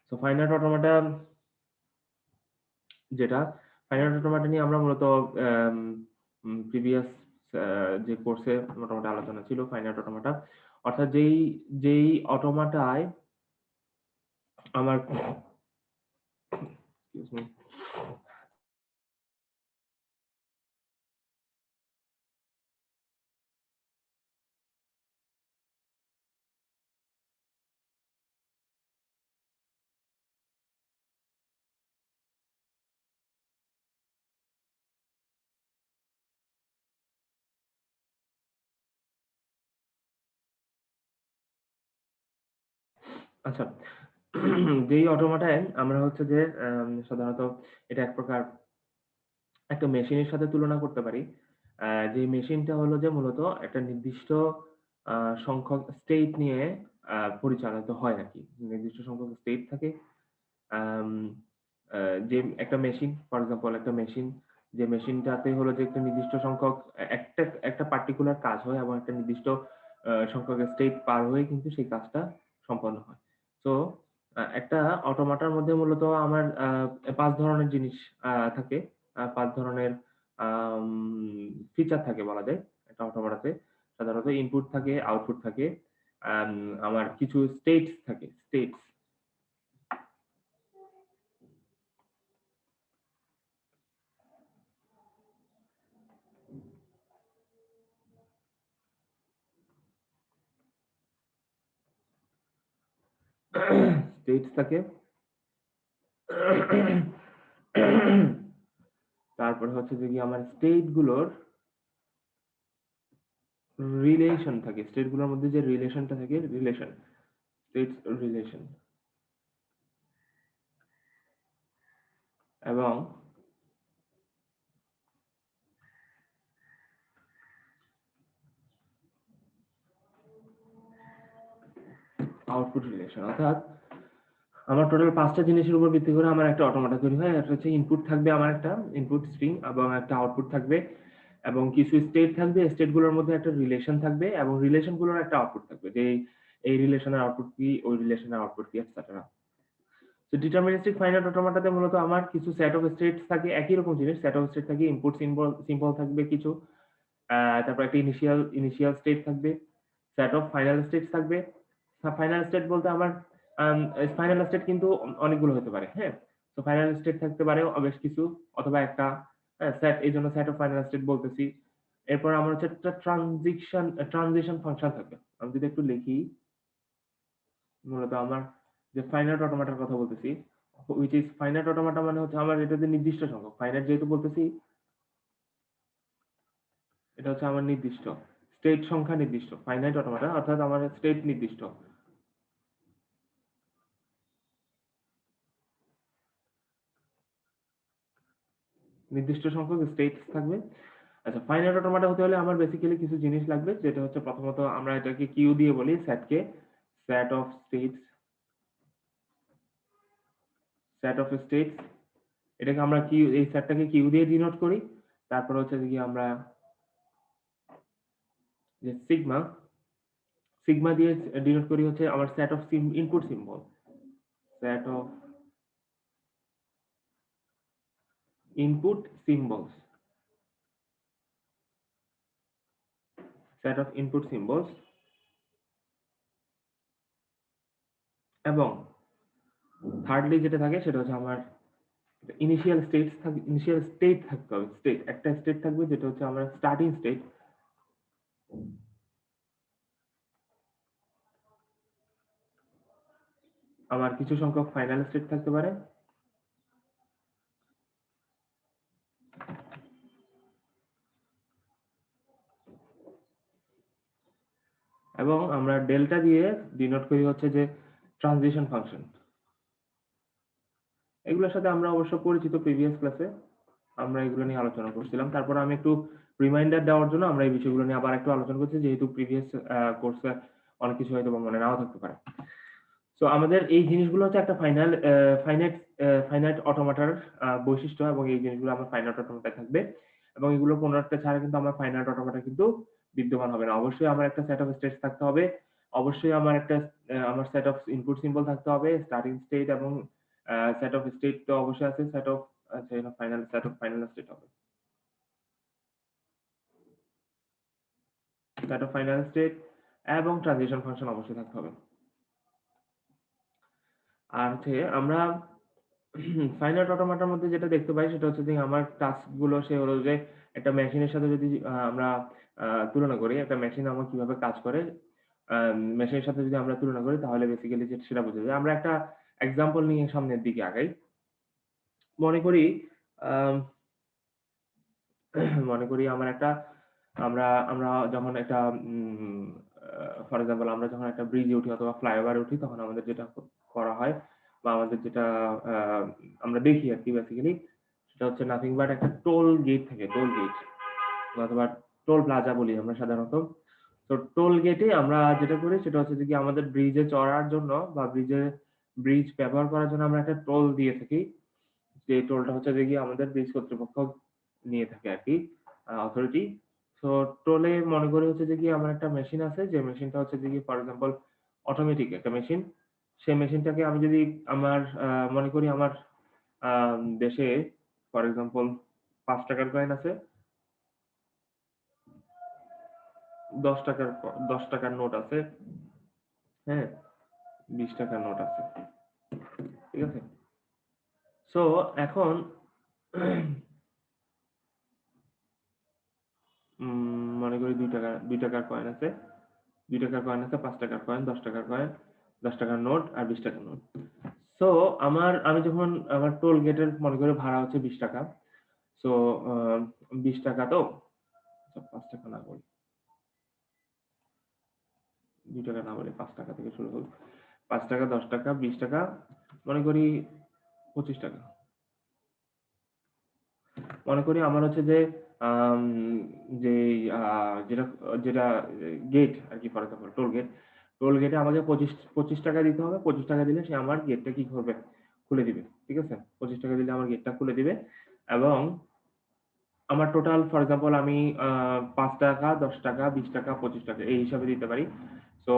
তো ফাইনাইট অটোমাটা যেটা, ফাইনাইট অটোমাটা নিয়ে আমরা মূলত প্রিভিয়াস যে কোর্সে মোটামুটি আলোচনা ছিল ফাইনাইট অটোমাটা, অর্থাৎ যেই অটোমাটায় আমার excuse me, আচ্ছা, যেই অটোমাটায় আমরা হচ্ছে যে সাধারণত এটা এক প্রকার একটা মেশিনের সাথে তুলনা করতে পারি। যে মেশিনটা হলো যে মূলত একটা নির্দিষ্ট সংখ্যক স্টেট নিয়ে পরিচালিত হয় আর কি। নির্দিষ্ট সংখ্যক স্টেট থাকে। আম যে একটা মেশিন, ফর এক্সাম্পল একটা মেশিন, যে মেশিনটাতে হলো যে একটা নির্দিষ্ট সংখ্যক একটা একটা পার্টিকুলার কাজ হয় এবং একটা নির্দিষ্ট সংখ্যক স্টেট পার হয়ে কিন্তু সেই কাজটা সম্পন্ন হয়। তো একটা অটোমাটার মধ্যে মূলত আমার ৫ ধরনের জিনিস থাকে। ৫ ধরনের ফিচার থাকে বলা যায় একটা অটোমাটাতে। সাধারণত ইনপুট থাকে, আউটপুট থাকে, আম আমার কিছু স্টেটস থাকে, স্টেটস। স্টেটস থাকে। তারপরে হচ্ছে যে কি আমার স্টেট গুলোর রিলেশন থাকে, স্টেট গুলোর মধ্যে যে রিলেশনটা থাকে, রিলেশন, স্টেটস রিলেশন, এবং আউটপুট রিলেশন, অর্থাৎ আমার টোটাল 5টা জিনিসের উপর ভিত্তি করে আমার একটা অটোমাটা তৈরি হয়। একটা হচ্ছে ইনপুট থাকবে, আমার একটা ইনপুট স্ট্রিং এবং একটা আউটপুট থাকবে এবং কিছু স্টেট থাকবে। স্টেটগুলোর মধ্যে একটা রিলেশন থাকবে এবং রিলেশনগুলোর একটা আউটপুট থাকবে, যে এই রিলেশনের আউটপুট কি, ওই রিলেশনের আউটপুট কি, এটসেট্রা। তো ডিটারমিনিস্টিক ফাইনাইট অটোমাটাতে মূলত আমার কিছু সেট অফ স্টেটস থাকে, একই রকম জিনিস, সেট অফ স্টেট থাকে, ইনপুট সিম্বল সিম্বল থাকবে কিছু, তারপর একটা ইনিশিয়াল স্টেট থাকবে, সেট অফ ফাইনাল স্টেটস থাকবে। ফাইনাল স্টেট বলতে আমার ফাইনাল স্টেট কিন্তু অনেকগুলো হতে পারে, হ্যাঁ। তো ফাইনাল স্টেট থাকতে পারে বেশ কিছু, অথবা একটা সেট, এই জন্য সেট অফ ফাইনাল স্টেট বলতেছি। এরপর আমার হচ্ছে একটা ট্রানজিশন ফাংশন থাকবে। আমি যদি একটু লিখি, মূলত আমার যে ফাইনাইট অটোমাটার কথা বলতেছি, which is ফাইনাইট অটোমাটা মানে হচ্ছে আমার এটাতে নির্দিষ্ট সংখ্যক, ফাইনাইট যেহেতু বলতেছি, এটা হচ্ছে আমার নির্দিষ্ট স্টেট সংখ্যা নির্দিষ্ট, ফাইনাইট অটোমাটা অর্থাৎ আমার স্টেট নির্দিষ্ট। নির্দিষ্ট সংখ্যক স্টেট থাকবে। আচ্ছা, ফাইনাইট অটোমাটা হতে হলে আমার বেসিক্যালি কিছু জিনিস লাগবে, যেটা হচ্ছে প্রথমত আমরা এটাকে কিউ দিয়ে বলি, সেটকে, set of states, set of states, এটাকে আমরা কিউ, এই সেটটাকে কিউ দিয়ে ডিনোট করি। তারপর হচ্ছে কি আমরা যে সিগমা, সিগমা দিয়ে ডিনোট করি হচ্ছে আমার set of input symbol, set of input symbols, set of input symbols. এবং থার্ডলি যেটা থাকে সেটা হচ্ছে আমার ইনিশিয়াল স্টেটস থাকবে, ইনিশিয়াল স্টেট থাকতে হবে, স্টেট একটা স্টেট থাকবে যেটা হচ্ছে আমার স্টার্টিং স্টেট। আমার কিছু সংখ্যক ফাইনাল স্টেট থাকতে পারে, এবং আমরা ডেল্টা দিয়ে ডিনোট করি হচ্ছে যে ট্রানজিশন ফাংশন। এগুলোর সাথে আমরা অবশ্য পরিচিত, প্রিভিয়াস ক্লাসে আমরা এগুলো নিয়ে আলোচনা করছিলাম। তারপর আমি একটু রিমাইন্ডার দেওয়ার জন্য আমরা এই বিষয়গুলো নিয়ে আবার একটু আলোচনা করছি, যেহেতু প্রিভিয়াস কোর্সে অনেক কিছু হয়তো মনে নাও থাকতে পারে। তো আমাদের এই জিনিসগুলো হচ্ছে একটা ফাইনাইট অটোমাটার বৈশিষ্ট্য, এবং এই জিনিসগুলো আমার ফাইনাইট অটোমাটায় থাকবে, এবং এগুলো কোনো একটা ছাড়া কিন্তু আমার ফাইনাইট অটোমাটা কিন্তু বিদ্যমান হবে না। অবশ্যই আমার একটা সেট অফ স্টেটস থাকতে হবে, অবশ্যই আমার একটা আমার সেট অফ ইনপুট সিম্বল থাকতে হবে, স্টার্টিং স্টেট, এবং সেট অফ স্টেট তো অবশ্যই আছে, set of set of final state হবে, সেট অফ ফাইনাল স্টেট, এবং ট্রানজিশন ফাংশন অবশ্যই থাকতে হবে। আর হচ্ছে আমরা ফাইনাইট অটোমাটার মধ্যে যেটা দেখতে পাই সেটা হচ্ছে যে আমার টাস্ক গুলো সে হলো যে একটা মেশিনের সাথে যদি আমরা তুলনা করি, একটা মেশিন আমার কিভাবে কাজ করে, মেশিনের সাথে যদি আমরা তুলনা করি তাহলে বেসিক্যালি যেটা সেটা বোঝা যায়। আমরা একটা এক্সাম্পল নিয়ে সামনের দিকে আগাই। মনে করি আম, মনে করি আমার একটা, আমরা আমরা যখন একটা ফর এক্সাম্পল আমরা যখন একটা ব্রিজে উঠি অথবা ফ্লাইওভারে উঠি, তখন আমাদের যেটা করা হয় বা আমাদের যেটা আমরা দেখি আর কি, বেসিক্যালি সেটা হচ্ছে নাথিং বাট একটা টোল গেট থাকে, টোল গেট অথবা টোল প্লাজা বলি আমরা সাধারণত। তো টোল গেটে আমরা যেটা করি সেটা হচ্ছে যে কি আমাদের ব্রিজে চড়ার জন্য বা ব্রিজ ব্যবহার করার জন্য আমরা একটা টোল দিয়ে থাকি, যে টোলটা হচ্ছে যে কি আমাদের ব্রিজ কর্তৃপক্ষ নিয়ে থাকে আর কি, অথরিটি। তো টোলে মনে করি হচ্ছে যে কি আমার একটা মেশিন আছে, যে মেশিনটা হচ্ছে যে কি ফর এক্সাম্পল অটোমেটিক একটা মেশিন। সেই মেশিনটাকে আমি যদি আমার মনে করি আমার দেশে ফর এক্সাম্পল 5 টাকার কয়েন আছে, 10 টাকার 10 টাকার নোট আছে, হ্যাঁ, 20 টাকার নোট আছে, ঠিক আছে। সো এখন মনে করি 2 টাকার কয়েন আছে, 2 টাকার কয়েন আছে, 5 টাকার কয়েন, 10 টাকার কয়েন, 10 টাকার নোট আর 20 টাকার নোট। সো আমি যখন আমার টোল গেটের মনে করি ভাড়া হচ্ছে 20 টাকা। সো 20 টাকা তো, 5 টাকা না বলি, 2 টাকা না বলি, 5 টাকা থেকে শুরু হোক। 5 টাকা, 10 টাকা, 20 টাকা, মনে করি 25 টাকা। মনে করি আমার হচ্ছে যে যে যেটা যেটা গেট আর কি, for example toll gate, toll গেটে আমাকে 25 টাকা দিতে হবে। 25 টাকা দিলে সে আমার গেটটা কি করবে? খুলে দিবে। ঠিক আছে? 25 টাকা দিলে আমার গেটটা খুলে দিবে এবং আমার টোটাল ফর এক্সাম্পল আমি ৳৫, ৳১০, ৳২০, ৳২৫ এই হিসাবে দিতে পারি। সো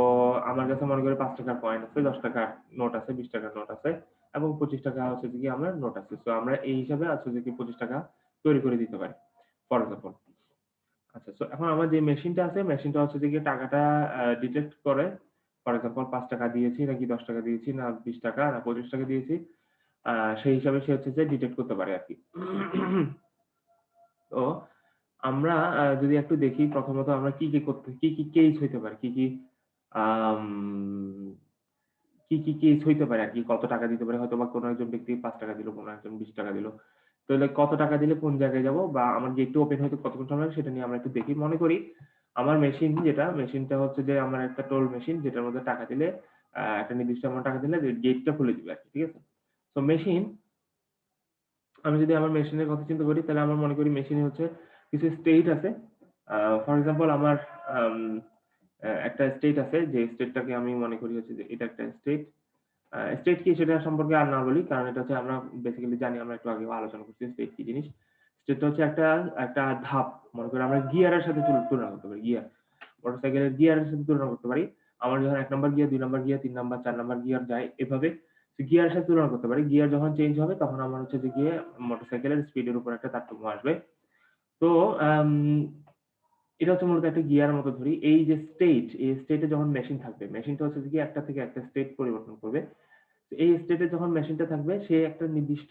আমার কাছে মনে করি ৳৫ র কয়েন আছে, ৳১০ নোট আছে, ৳২০ নোট আছে এবং ৳25 হচ্ছে যে গিয়ে আমার নোট আছে। সো আমরা এই হিসাবে আছে যে কি ৳25 তৈরি করে দিতে পারি। For example. আচ্ছা, সো এখন আমার যে মেশিনটা আছে, মেশিনটা হচ্ছে যে গিয়ে টাকাটা ডিটেক্ট করে। ফর এক্সাম্পল ৳৫ দিয়েছি নাকি ৳১০ দিয়েছি না ৳২০ না ৳২৫ দিয়েছি। আ সেই হিসাবে সে হচ্ছে যে ডিটেক্ট করতে পারে আরকি। তো আমরা যদি একটু দেখি প্রথমত আমরা কি কেস হইতে পারে, আম কি কেস হইতে পারে আরকি, কত টাকা দিতে পারে হয়তোবা কোনো একজন ব্যক্তি ৳৫ দিল, কোনো একজন ৳২০ দিল। তাহলে কত টাকা দিলে কোন জায়গায় যাবো বা আমার গেটটা ওপেন হইতে কতক্ষণ সময় লাগবে সেটা নিয়ে আমরা একটু দেখি। মনে করি আমার মেশিনটা হচ্ছে যে আমার একটা টোল মেশিন যেটার মধ্যে টাকা দিলে একটা নির্দিষ্ট অ্যামাউন্ট টাকা দিলে গেটটা খুলে দিবে আরকি। ঠিক আছে? তো আমি যদি আমার মেশিনের কথা চিন্তা করি তাহলে আমার মনে করি মেশিনে হচ্ছে কিছু স্টেট আছে। আ ফর এক্সাম্পল আমার আম একটা স্টেট আছে যে স্টেটটাকে আমি মনে করি হচ্ছে যে এটা একটা স্টেট। স্টেট কি সেটা সম্পর্কে আর না বলি। কারণ এটা হচ্ছে আমরা বেসিক্যালি জানি, আমরা একটু আগেও আলোচনা করছি স্টেট কি জিনিস। স্টেটটা হচ্ছে একটা ধাপ। মনে করি আমরা গিয়ারের সাথে তুলনা করতে পারি। গিয়ার। মোটরসাইকেলের গিয়ারের সাথে তুলনা করতে পারি। আমার যখন ১ number gear, ২ number gear, ৩ number, ৪ number gear যায় এভাবে গিয়ারের সাথে তুলনা করতে পারি। গিয়ার যখন চেঞ্জ হবে তখন আমার হচ্ছে যে গিয়ে মোটরসাইকেলের স্পিডের উপর একটা তারতম্য আসবে। তো আম এটা হচ্ছে মূলত একটা গিয়ারের মতো ধরি। এই যে এই স্টেটে যখন মেশিন থাকবে, মেশিনটা হচ্ছে যে গিয়ে একটা থেকে একটা স্টেট পরিবর্তন করবে। এই স্টেটে যখন মেশিনটা থাকবে সে একটা নির্দিষ্ট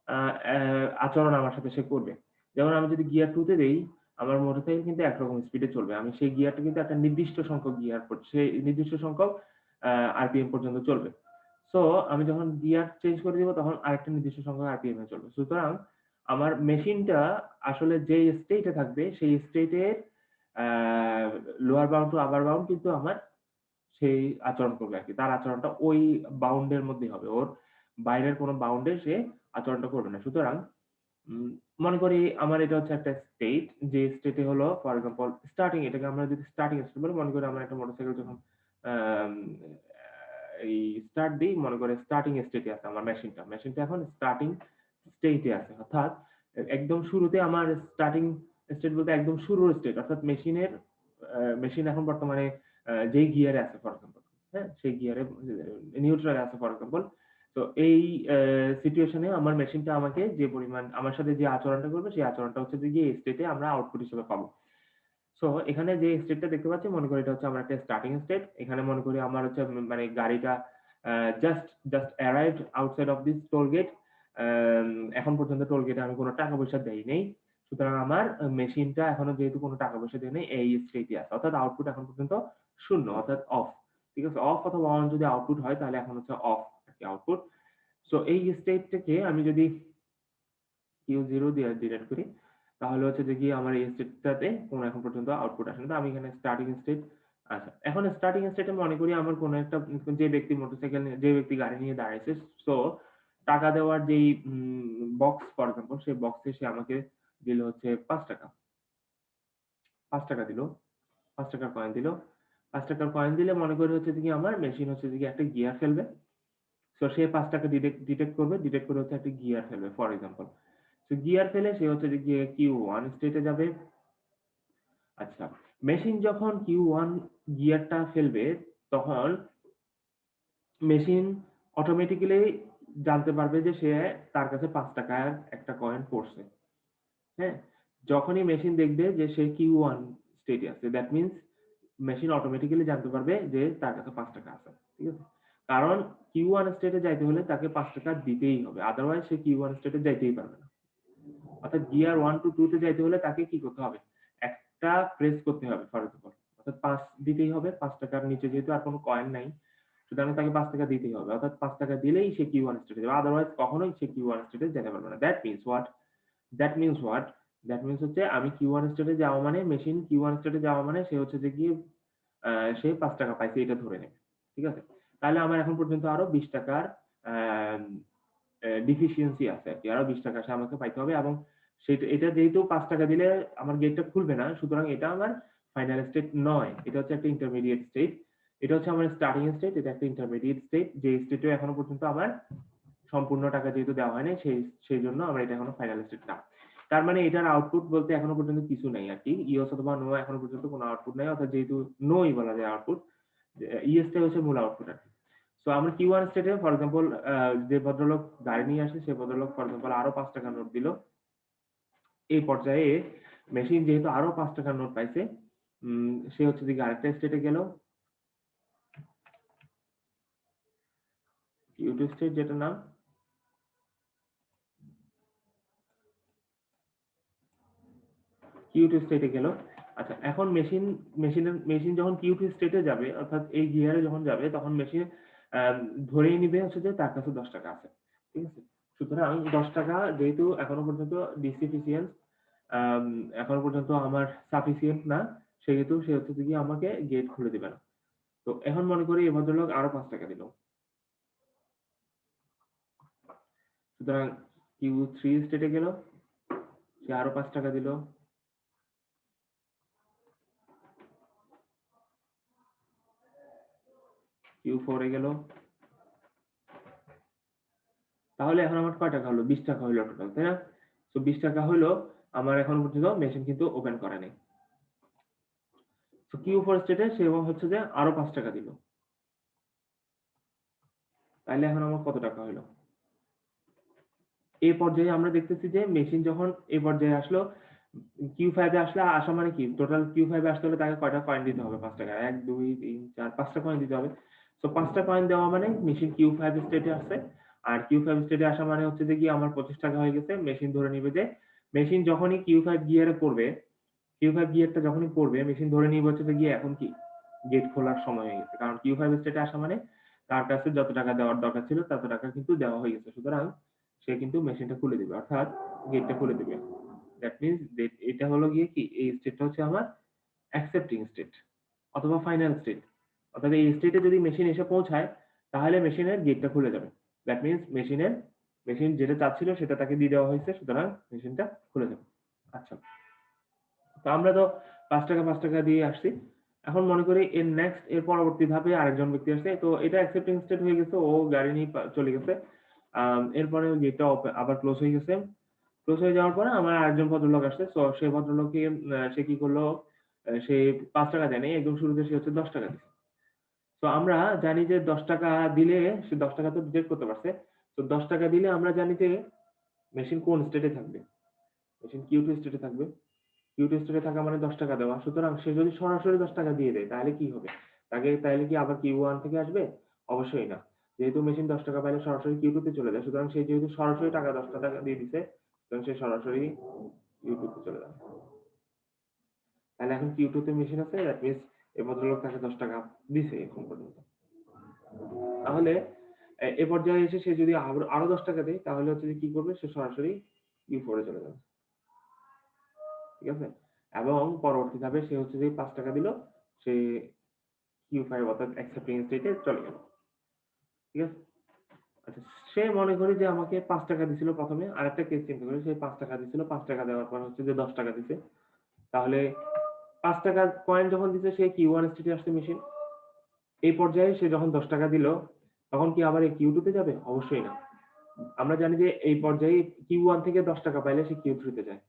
আ অ্যা আচরণ আমার সাথে সে করবে। যেমন আমি যদি গিয়ার 2 তে দেই, আমার মোটরসাইকেল কিন্তু একরকম স্পিডে চলবে। আমি সেই গিয়ারটা কিন্তু একটা নির্দিষ্ট সংখ্যক গিয়ার সেই নির্দিষ্ট সংখ্যক আ আরপিএম পর্যন্ত চলবে। সো আমি যখন গিয়ার চেঞ্জ করে দিব তখন আরেকটা নির্দিষ্ট সংখ্যক আরপিএম এ চলবে। সুতরাং আমার মেশিনটা আসলে যে স্টেটে থাকবে সেই স্টেটের আ lower bound to upper bound কিন্তু আমার সেই আচরণ করবে আরকি। তার আচরণটা ওই বাউন্ড এর মধ্যেই হবে। ওর বাইরের কোন বাউন্ড এ সে আচরণটা করবে না। সুতরাং উম মনে করি আমার এটা হচ্ছে একটা স্টেট, যে স্টেটে হলো ফর এক্সাম্পল স্টার্টিং, এটাকে আমরা যদি স্টার্টিং স্টেট বলি, মনে করি আমার একটা মোটরসাইকেল যখন আম এই স্টার্ট দেই, মনে করে স্টার্টিং স্টেটে আছে আমার মেশিনটা। মেশিনটা এখন স্টার্টিং স্টেটে আছে। অর্থাৎ একদম শুরুতে আমার স্টার্টিং স্টেট বলতে একদম শুরুর স্টেট। অর্থাৎ মেশিন এখন বর্তমানে যেই গিয়ারে আছে ফর এক্সাম্পল, হ্যাঁ? সেই গিয়ারে নিউট্রাল আছে ফর এক্সাম্পল। তো এই সিচুয়েশন এ আমার মেশিনটা আমাকে যে পরিমাণ আমার সাথে যে আচরণটা করবে সেই আচরণটা হচ্ছে যে গিয়ে স্টেটে আমরা আউটপুট হিসেবে পাবো। সো এখানে যে স্টেটটা দেখতে পাচ্ছি মনে করি এটা হচ্ছে আমার একটা স্টার্টিং স্টেট। এখানে মনে করি আমার হচ্ছে মানে গাড়িটা uh just arrived outside of this toll gate. Um এখন পর্যন্ত টোল গেটে আমি কোন টাকা পয়সা দেই নাই। সুতরাং আমার মেশিনটা এখনো যেহেতু কোন টাকা পয়সা দেয় নাই এই স্টেটে আছে। অর্থাৎ আউটপুট এখন পর্যন্ত শূন্য, অর্থাৎ অফ। ঠিক আছে? অফ অথবা অন যদি আউটপুট হয় তাহলে এখন হচ্ছে অফ আরকি আউটপুট। সো এই স্টেটটাকে আমি যদি Q0 দিয়ে ডিরাইভ করি, তাহলে হচ্ছে যে গিয়ে আমার এই স্টেটটাতে কোন এখন পর্যন্ত আউটপুট আসে না। তো আমি এখানে স্টার্টিং স্টেট, আচ্ছা। এখন স্টার্টিং স্টেটে মনে করি আমার কোন একটা যে ব্যক্তি মোটরসাইকেল নিয়ে, যে ব্যক্তি গাড়ি নিয়ে দাঁড়াইছে, সো টাকা দেওয়ার যেই বক্স ফর এক্সাম্পল সেই বক্সে সে আমাকে দিল হচ্ছে ৳৫। ৳৫ দিল। ৳৫ কয়েন দিল। ৳৫ কয়েন দিলে মনে করি হচ্ছে যে গিয়ে আমার মেশিন হচ্ছে যে গিয়ে একটা গিয়ার ফেলবে। সো সে ৳৫ ডিটেক্ট করবে। ডিটেক্ট করে হচ্ছে একটা গিয়ার ফেলবে ফর এক্সাম্পল। সো গিয়ার ফেলে সে হচ্ছে যে গিয়ে Q1 স্টেটে যাবে। আচ্ছা, মেশিন যখন Q1 গিয়ারটা ফেলবে তখন মেশিন অটোমেটিক্যালি জানতে পারবে যে তার কাছে ৳৫ র একটা কয়েন পড়ছে। হ্যাঁ? যখনই মেশিন দেখবে যে সে Q1 স্টেটে আছে, দ্যাট মিনস মেশিন অটোমেটিক্যালি জানতে পারবে যে তার কাছে ৳৫ আছে। ঠিক আছে? কারণ Q1 স্টেটে যাইতে হলে তাকে ৳৫ দিতেই হবে। আদারওয়াইজ সে Q1 স্টেটে যাইতেই পারবে না। অর্থাৎ গিয়ার 1 টু 2 তে যাইতে হলে তাকে কি করতে হবে? একটা প্রেস করতে হবে ফর এক্সাম্পল। অর্থাৎ ৫ দিতেই হবে। ৳৫ র নিচে যেহেতু আর কোন কয়েন নাই, সুতরাং তাকে ৳৫ দিতেই হবে। অর্থাৎ ৳৫ দিলেই সে Q1 স্টেটে যাবে। আদারওয়াইজ কখনোই সে Q1 স্টেটে যেতে পারবে না। That means what? That means what? That means হচ্ছে আমি Q1 স্টেটে যাওয়া মানে মেশিন Q1 স্টেটে যাওয়া মানে সে হচ্ছে যে গিয়ে আ সে ৳৫ পাইছে এটা ধরে নেবে। ঠিক আছে? তাহলে আমার এখন পর্যন্ত আরো ৳২০ র অ্যাম ডিফিসিয়েন্সি আছে আরকি। আরো ৳২০ সে আমাকে পাইতে হবে এবং এটা যেহেতু ৳৫ দিলে আমার গেটটা খুলবে না, সুতরাং এটা আমার ফাইনাল স্টেট নয়। এটা হচ্ছে একটা ইন্টারমিডিয়েট স্টেট। এটা হচ্ছে আমার স্টার্টিং স্টেট, এটা একটা ইন্টারমিডিয়েট স্টেট, যে স্টেটে এখনো পর্যন্ত আমার সম্পূর্ণ টাকা যেহেতু দেওয়া হয়নি, সেই জন্য আমার এটা এখনো ফাইনাল স্টেট না। তার মানে এটার আউটপুট বলতে এখনো পর্যন্ত কিছু নাই আর কি, ইয়েস অথবা নো, এখনো পর্যন্ত কোনো আউটপুট নাই, অর্থাৎ যেহেতু নোই বলা যায় আউটপুট, ইয়েসটাই হচ্ছে মূল আউটপুট আর কি। সো আমরা Q1 স্টেটে ফর এক্সাম্পল যে ভদ্রলোক গাড়ি নিয়ে আসে, সেই ভদ্রলোক ফর এক্সাম্পল আরো 5 টাকা নোট দিল। এই পর্যায়ে মেশিন যেহেতু আরো 5 টাকার নোট পাইছে, সে হচ্ছে যে আরেকটা স্টেটে গেল, Q2 স্টেট যেটা নাম, Q2 স্টেটে গেল। আচ্ছা, এখন মেশিন যখন Q2 স্টেটে যাবে, অর্থাৎ এই গিয়ারে যখন যাবে, তখন মেশিন ধরেই নিবে হচ্ছে যে তার কাছে 10 টাকা আছে, ঠিক আছে। সুতরাং 10 টাকা যেহেতু এখনো পর্যন্ত ডিসিফিসিয়েন্ট, এখনো পর্যন্ত আমার সাফিসিয়েন্ট না, সেহেতু সে হচ্ছে যে আমাকে গেট খুলে দিবে না। তো এখন মনে করি এই ভদ্রলোক আরো 5 টাকা দিল, সুতরাং Q3 স্টেটে গেল, সে আরো 5 টাকা দিল, Q4 এ গেল। তাহলে এখন আমার কয় টাকা হলো? 20 টাকা হইলো টোটাল, তাই না? তো 20 টাকা হইলো, আমার এখন পর্যন্ত মেশিন কিন্তু ওপেন করে নাই। তো Q4 স্টেটে সে হচ্ছে যে আরো 5 টাকা দিল, তাইলে এখন আমার কত টাকা হইলো? এই পর্যায়ে আমরা দেখতেছি যে মেশিন যখন এই পর্যায়ে আসলো, Q5 এ আসলে আসা মানে কি, টোটাল Q5 এ আসতে হলে তাকে কয়টা কয়েন দিতে হবে? 5 টাকা, 1 2 3 4 5টা কয়েন দিতে হবে। তো 5টা কয়েন দেওয়া মানে মেশিন Q5 স্টেটে আসছে, আর Q5 স্টেটে আসা মানে হচ্ছে যে কি আমার 25 টাকা হয়ে গেছে। মেশিন ধরে নিবে যে মেশিন যখনই Q5 গিয়ারে পড়বে, Q5 গিয়ারটা যখনই পড়বে, মেশিন ধরে নিবে হচ্ছে যে গিয়ে এখন কি গেট খোলার সময় হয়ে গেছে, কারণ Q5 স্টেটে আসা মানে তার কাছে যত টাকা দেওয়ার দরকার ছিল তত টাকা কিন্তু দেওয়া হয়ে গেছে, সুতরাং সে কিন্তু মেশিনটা খুলে দিবে, অর্থাৎ গেটটা খুলে দিবে। দ্যাট মিনস এটা হলো গিয়ে কি, এই স্টেটটা হচ্ছে আমার অ্যাকসেপ্টিং স্টেট অথবা ফাইনাল স্টেট, অর্থাৎ এই স্টেটে যদি মেশিন এসে পৌঁছায়, তাহলে মেশিনের গেটটা খুলে যাবে। দ্যাট মিনস মেশিন যেটা চাচ্ছিল সেটা তাকে দিয়ে দেওয়া হয়েছে, সুতরাং মেশিনটা খুলে যাবে। আচ্ছা, তো আমরা তো 5 টাকা দিয়ে আসছি। এখন মনে করি এর পরবর্তী ধাপে আরেকজন ব্যক্তি আসছে, তো এটা অ্যাকসেপ্টিং স্টেট হয়ে গেছে, ও গাড়ি নিয়ে চলে গেছে। এরপরে গেটটা আবার ক্লোজ হয়ে গেছে। ক্লোজ হয়ে যাওয়ার পরে আমার আরেকজন ভদ্রলোক আসছে। সো সেই ভদ্রলোককে সে কি করলো, সে 5 টাকা দেয়নি, একদম শুরুতে সে হচ্ছে 10 টাকা দিছে। তো আমরা জানি যে 10 টাকা দিলে সে 10 টাকা তো ডিডাক্ট করতে পারছে। তো 10 টাকা দিলে আমরা জানি যে মেশিন কোন স্টেটে থাকবে, মেশিন Q2 স্টেটে থাকবে। Q2 স্টেটে থাকা মানে 10 টাকা দেওয়া। সুতরাং সে যদি সরাসরি 10 টাকা দিয়ে দেয় তাহলে কি হবে? তাইলে কি আবার Q1 থেকে আসবে? অবশ্যই না। যেহেতু মেশিন 10 টাকা পাইলে সরাসরি Q2 তে চলে যায়। সুতরাং সে যেহেতু সরাসরি 10 টাকা দিয়ে দিছে, সুতরাং সে সরাসরি Q2 তে চলে যাবে। তাহলে এখন Q2 তে মেশিন আছে, দ্যাট মিনস এই ভদ্রলোক তাকে 10 টাকা দিছে এখন পর্যন্ত। তাহলে এ পর্যায়ে এসে সে যদি আরো 10 টাকা দেয়, তাহলে হচ্ছে যে কি করবে? সে সরাসরি Q4 এ চলে যাবে। ঠিক আছে? এবং পরবর্তী ধাপে সে হচ্ছে যে 5 টাকা দিল, সে Q5 অর্থাৎ অ্যাকসেপ্টিং স্টেটে চলে গেল। ঠিক আছে? আচ্ছা, সে মনে করে যে আমাকে 5 টাকা দিছিল প্রথমে, আরেকটা কেস চিন্তা করি, সে 5 টাকা দিছিল, 5 টাকা দেওয়ার পর হচ্ছে যে 10 টাকা দিছে। তাহলে 5 টাকার কয়েন যখন দিছে সে Q1 স্টেটে আসছে মেশিন। এই পর্যায়ে সে যখন 10 টাকা দিল, তখন কি আবার এই Q2 তে যাবে? অবশ্যই না। আমরা জানি যে এই পর্যায়ে Q1 থেকে 10 টাকা পাইলে সে Q3 তে যায়।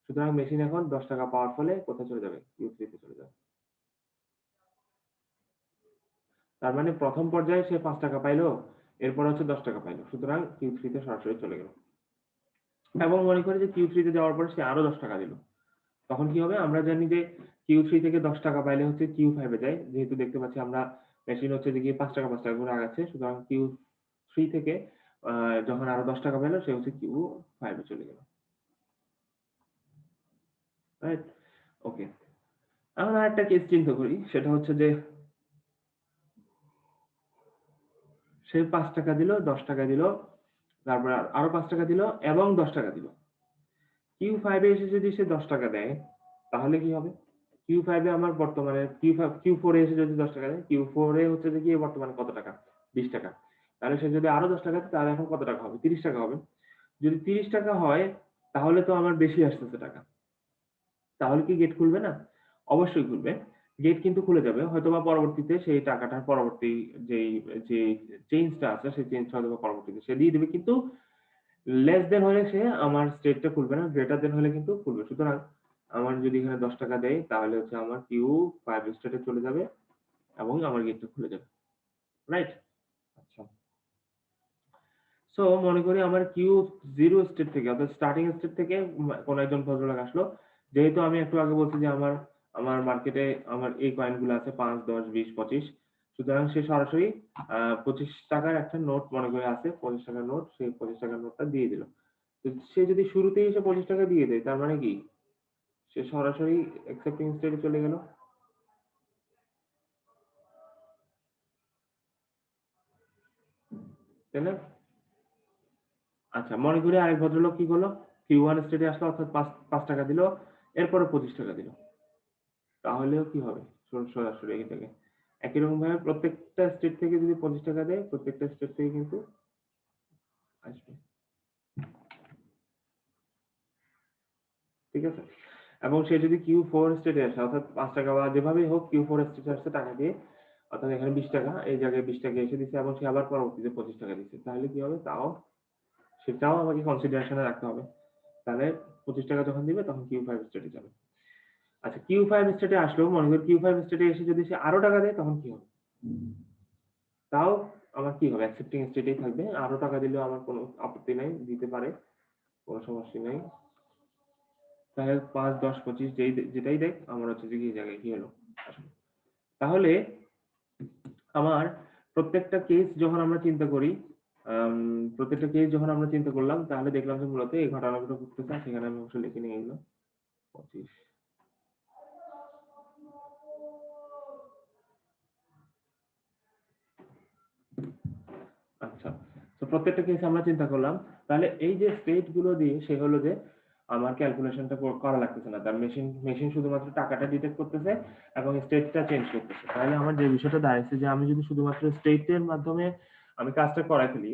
সুতরাং মেশিন এখন 10 টাকা পাওয়ার ফলে কোথায় চলে যাবে? Q3 তে চলে যাবে। তার মানে প্রথম পর্যায়ে সে 5 টাকা পাইলো, এরপর হচ্ছে 10 টাকা পাইলো। সুতরাং Q3 তে সরাসরি চলে গেল। এবং মনে করি যে Q3 তে যাওয়ার পরে সে আরো 10 টাকা দিল। তখন কি হবে? আমরা জানি যে Q3 থেকে 10 টাকা পাইলে হচ্ছে Q5 এ যায়। যেহেতু দেখতে পাচ্ছি আমরা মেশিন হচ্ছে যে গিয়ে 5 টাকা করে আগাচ্ছে। সুতরাং Q3 থেকে যখন আরো 10 টাকা পাইলো সে হচ্ছে Q5 এ চলে গেল। রাইট? ওকে। এখন আরেকটা কেস চিন্তা করি, সেটা হচ্ছে যে সে 5 টাকা দিল, 10 টাকা দিল, তারপর আরো 5 টাকা দিল এবং 10 টাকা দিল। Q5 এ এসে যদি সে 10 টাকা দেয়, তাহলে কি হবে? Q5 এ আমার বর্তমানে Q4 এ এসে যদি 10 টাকা দেয়, Q4 এ হচ্ছে যে গিয়ে বর্তমানে কত টাকা? 20 টাকা। তাহলে সে যদি আরো 10 টাকা দেয়, তাহলে এখন কত টাকা হবে? 30 টাকা হবে। যদি 30 টাকা হয়, তাহলে তো আমার বেশি আসতেছে টাকা। তাহলে কি গেট খুলবে না? অবশ্যই খুলবে। গেট কিন্তু খুলে যাবে, হয়তোবা পরবর্তীতে সেই টাকাটার পরবর্তী যেই যে চেঞ্জটা আছে সেই চেঞ্জটা হয়তোবা পরবর্তীতে সে দিয়ে দিবে, কিন্তু লেস দেন হলে সে আমার স্টেটটা খুলবে না, গ্রেটার দেন হলে কিন্তু খুলবে। সুতরাং আমার যদি এখানে 10 টাকা দেয় তাহলে হচ্ছে আমার কিউ 5 স্টেটে চলে যাবে এবং আমার গেটটা খুলে যাবে। রাইট? আচ্ছা। সো মনে করি আমার কিউ 0 স্টেট থেকে অর্থাৎ স্টার্টিং স্টেট থেকে কোন একজন ভদ্রলোক আসলো। যেহেতু আমি একটু আগে বলছি যে আমার আমার মার্কেটে আমার এই কয়েন গুলো আছে ৫, ১০, ২০, ২৫। সুতরাং সে সরাসরি ৳২৫ র একটা নোট মনে করে আছে, ৳২৫ নোট, সেই ৳২৫ নোটটা দিয়ে দিল। তো সে যদি শুরুতেই এসে ৳২৫ দিয়ে দেয় তার মানে কি? সে সরাসরি অ্যাকসেপ্টিং স্টেটে চলে গেল। তাই না? আচ্ছা, মনে করি আরেক ভদ্রলোক কি করলো? Q1 স্টেটে আসলো অর্থাৎ ৳৫ দিল, এরপরে ৳২৫ দিল। তাহলেও কি হবে? সরাসরি এটাকে একই রকম ভাবে প্রত্যেকটা স্টেট থেকে যদি ৳২৫ দেয়, প্রত্যেকটা স্টেট থেকে কিন্তু আসবে। ঠিক আছে? এবং সে যদি Q4 স্টেটে আসে অর্থাৎ ৳৫ বা যেভাবেই হোক Q4 স্টেটে আসছে টাকা দিয়ে, অর্থাৎ এখানে ৳20 এই জায়গায় ৳20 এসে দিছে এবং সে আবার পরবর্তীতে ৳25 দিচ্ছে। তাহলে কি হবে? সেটাও আমাকে কনসিডারেশন এ রাখতে হবে। তাহলে ৳25 যখন দিবে তখন Q5 স্টেটে যাবে। আচ্ছা, Q5 স্টেটে আসলো, মনে করি Q5 স্টেটে এসে যদি সে আরো টাকা দেয় তখন কি হবে? তাও আমার কি হবে? অ্যাকসেপ্টিং স্টেটেই থাকবে। আরো টাকা দিলেও আমার কোনো আপত্তি নাই, দিতে পারে। কোনো সমস্যা নাই। তাহলে ৫, ১০, ২৫ যেটাই দেখ আমার হচ্ছে যে কি এই জায়গায় কি হলো? আসলো। তাহলে আমার প্রত্যেকটা কেস যখন আমরা চিন্তা করি, আম প্রত্যেকটা কেস যখন আমরা চিন্তা করলাম তাহলে দেখলাম যে মূলত এই ঘটনাগুলো ঘটতেছে। সেখানে আমি অবশ্য লিখে নিয়ে এগুলো ২৫। আচ্ছা। তো প্রত্যেকটা কেস আমরা চিন্তা করলাম। তাহলে এই যে স্টেট গুলো দিয়ে সে হলো যে আমার ক্যালকুলেশনটা করা লাগতেছে না। তার মেশিন শুধুমাত্র টাকাটা ডিটেক্ট করতেছে এবং স্টেটটা চেঞ্জ করতেছে। তাহলে আমার যে বিষয়টা দাঁড়াইছে যে আমি যদি শুধুমাত্র স্টেট এর মাধ্যমে আমি কাজটা করায় ফেলি,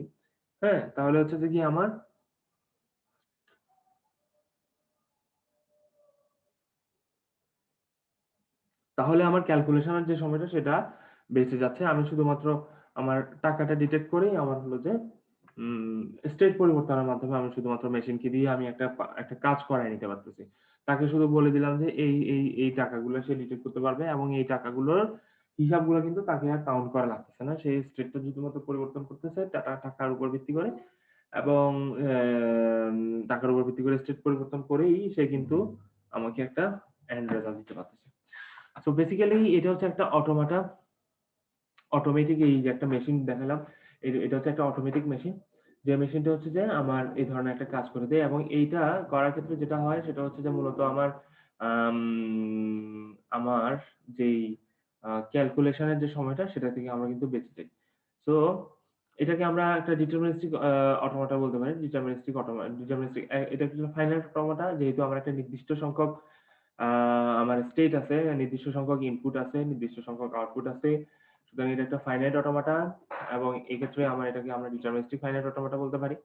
হ্যাঁ? তাহলে হচ্ছে যে কি আমার ক্যালকুলেশনের যে সময়টা সেটা বেঁচে যাচ্ছে। আমি শুধুমাত্র আমার টাকাটা ডিটেক্ট করেই আমার হলো যে উম স্টেট পরিবর্তনের মাধ্যমে আমি শুধুমাত্র মেশিনকে দিয়ে আমি একটা কাজ করায় নিতে পারতেছি। তাকে শুধু বলে দিলাম যে এই টাকাগুলো সে ডিটেক্ট করতে পারবে এবং এই টাকাগুলোর হিসাবগুলো কিন্তু তাকে আর কাউন্ট করা লাগতেছে না। সে স্টেটটা শুধুমাত্র পরিবর্তন করতেছে টাকার উপর ভিত্তি করে এবং টাকার উপর ভিত্তি করে স্টেট পরিবর্তন করেই সে কিন্তু আমাকে একটা এন্ড রেজাল্ট দিতে পারতেছে। সো বেসিক্যালি এটা হচ্ছে একটা অটোমেটিক এই যে একটা মেশিন দেখালাম, এটা হচ্ছে একটা অটোমেটিক মেশিন। যে মেশিনটা হচ্ছে যে আমার এই ধরনের একটা কাজ করে দেয় এবং এইটা করার ক্ষেত্রে যেটা হয় সেটা হচ্ছে যে মূলত আম আমার যেই ক্যালকুলেশন এর যে সময়টা সেটা থেকে আমরা কিন্তু বেঁচে যাই। সো এটাকে আমরা একটা ডিটারমিনিস্টিক অটোমাটা বলতে পারি। ডিটারমিনিস্টিক এটা হচ্ছে ফাইনাইট অটোমাটা, যেহেতু আমার একটা নির্দিষ্ট সংখ্যক আ আমার স্টেট আছে, নির্দিষ্ট সংখ্যক ইনপুট আছে, নির্দিষ্ট সংখ্যক আউটপুট আছে। সুতরাং এটা একটা ফাইনাইট অটোমাটা এবং এক্ষেত্রে এটাকে আমরা ডিটারমিনিস্টিক ফাইনাইট অটোমাটা বলতে পারি।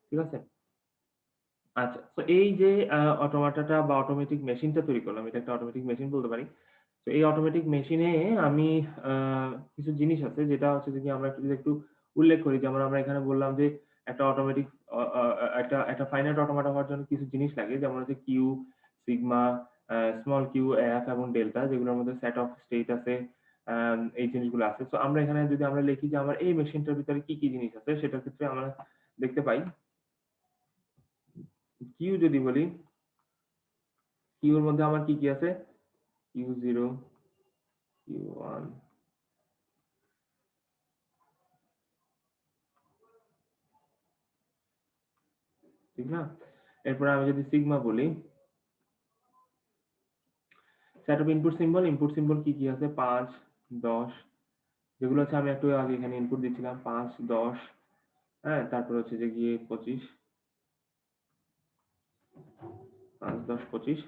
ঠিক আছে? আচ্ছা। তো এই যে অটোমাটাটা বা অটোমেটিক মেশিনটা তৈরি করলাম, এটা একটা অটোমেটিক মেশিন বলতে পারি। তো এই অটোমেটিক মেশিনে আমি আ কিছু জিনিস আছে যেটা হচ্ছে যে আমরা একটু উল্লেখ করি। যেমন আমরা এখানে বললাম যে একটা অটোমেটিক অ অ একটা ফাইনাইট অটোমাটা হওয়ার জন্য কিছু জিনিস লাগে। যেমন হচ্ছে Q, sigma, small Q, F এবং ডেল্টা, যেগুলোর মধ্যে সেট অফ স্টেট আছে। এই জিনিসগুলো আছে। সো আমরা এখানে যদি আমরা লিখি যে আমার এই মেশিনটার ভিতরে কি জিনিস আছে সেটার ক্ষেত্রে আমরা দেখতে পাই। কিউ যদি বলি, কিউ এর মধ্যে আমার কি আছে? Q0, Q1, ঠিক না? এরপরে আমি যদি সিগমা বলি, সেট অফ ইনপুট সিম্বল কি আছে? ৫, ১০, যেগুলো হচ্ছে আমি একটু আগে এখানে ইনপুট দিচ্ছিলাম ৫, ১০, হ্যাঁ? তারপর হচ্ছে যে গিয়ে ২৫, ৫, ১০, ২৫,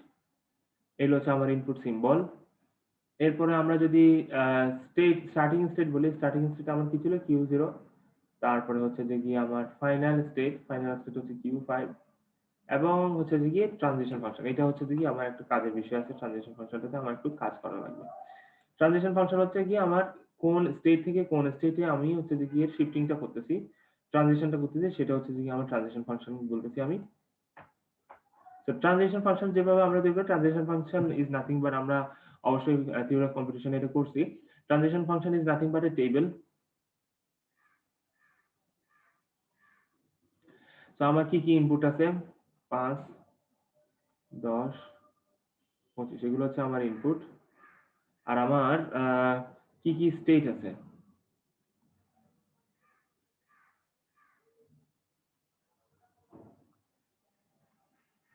এগুলো হচ্ছে আমার ইনপুট সিম্বল। এরপরে আমরা যদি আ স্টার্টিং স্টেট বলি, স্টার্টিং স্টেট আমার কি ছিল? Q0, তারপরে হচ্ছে যে গিয়ে আমার ফাইনাল স্টেট হচ্ছে Q5 এবং হচ্ছে যে গিয়ে ট্রানজিশন ফাংশন। এটা হচ্ছে যে গিয়ে আমার একটা কাজের বিষয় আছে, ট্রানজিশন ফাংশনটাতে আমার একটু কাজ করা লাগবে। ট্রানজিশন ফাংশন হচ্ছে কি আমার কোন স্টেট থেকে কোন স্টেটে আমি হচ্ছে যে গিয়ে শিফটিংটা করতেছি, ট্রানজিশনটা করতেছি, সেটা হচ্ছে যে আমার ট্রানজিশন ফাংশন বলতেছি আমি। তো ট্রানজিশন ফাংশন যেভাবে আমরা দেখব, transition function is nothing but, আমরা অবশ্যই থিওরি অফ কম্পিটিশন এটা করছি। Transition function is nothing but a table. তো আমার কি কি ইনপুট আছে, 5, 10, 25, এগুলো হচ্ছে আমার ইনপুট। আর আমার কি কি স্টেট আছে,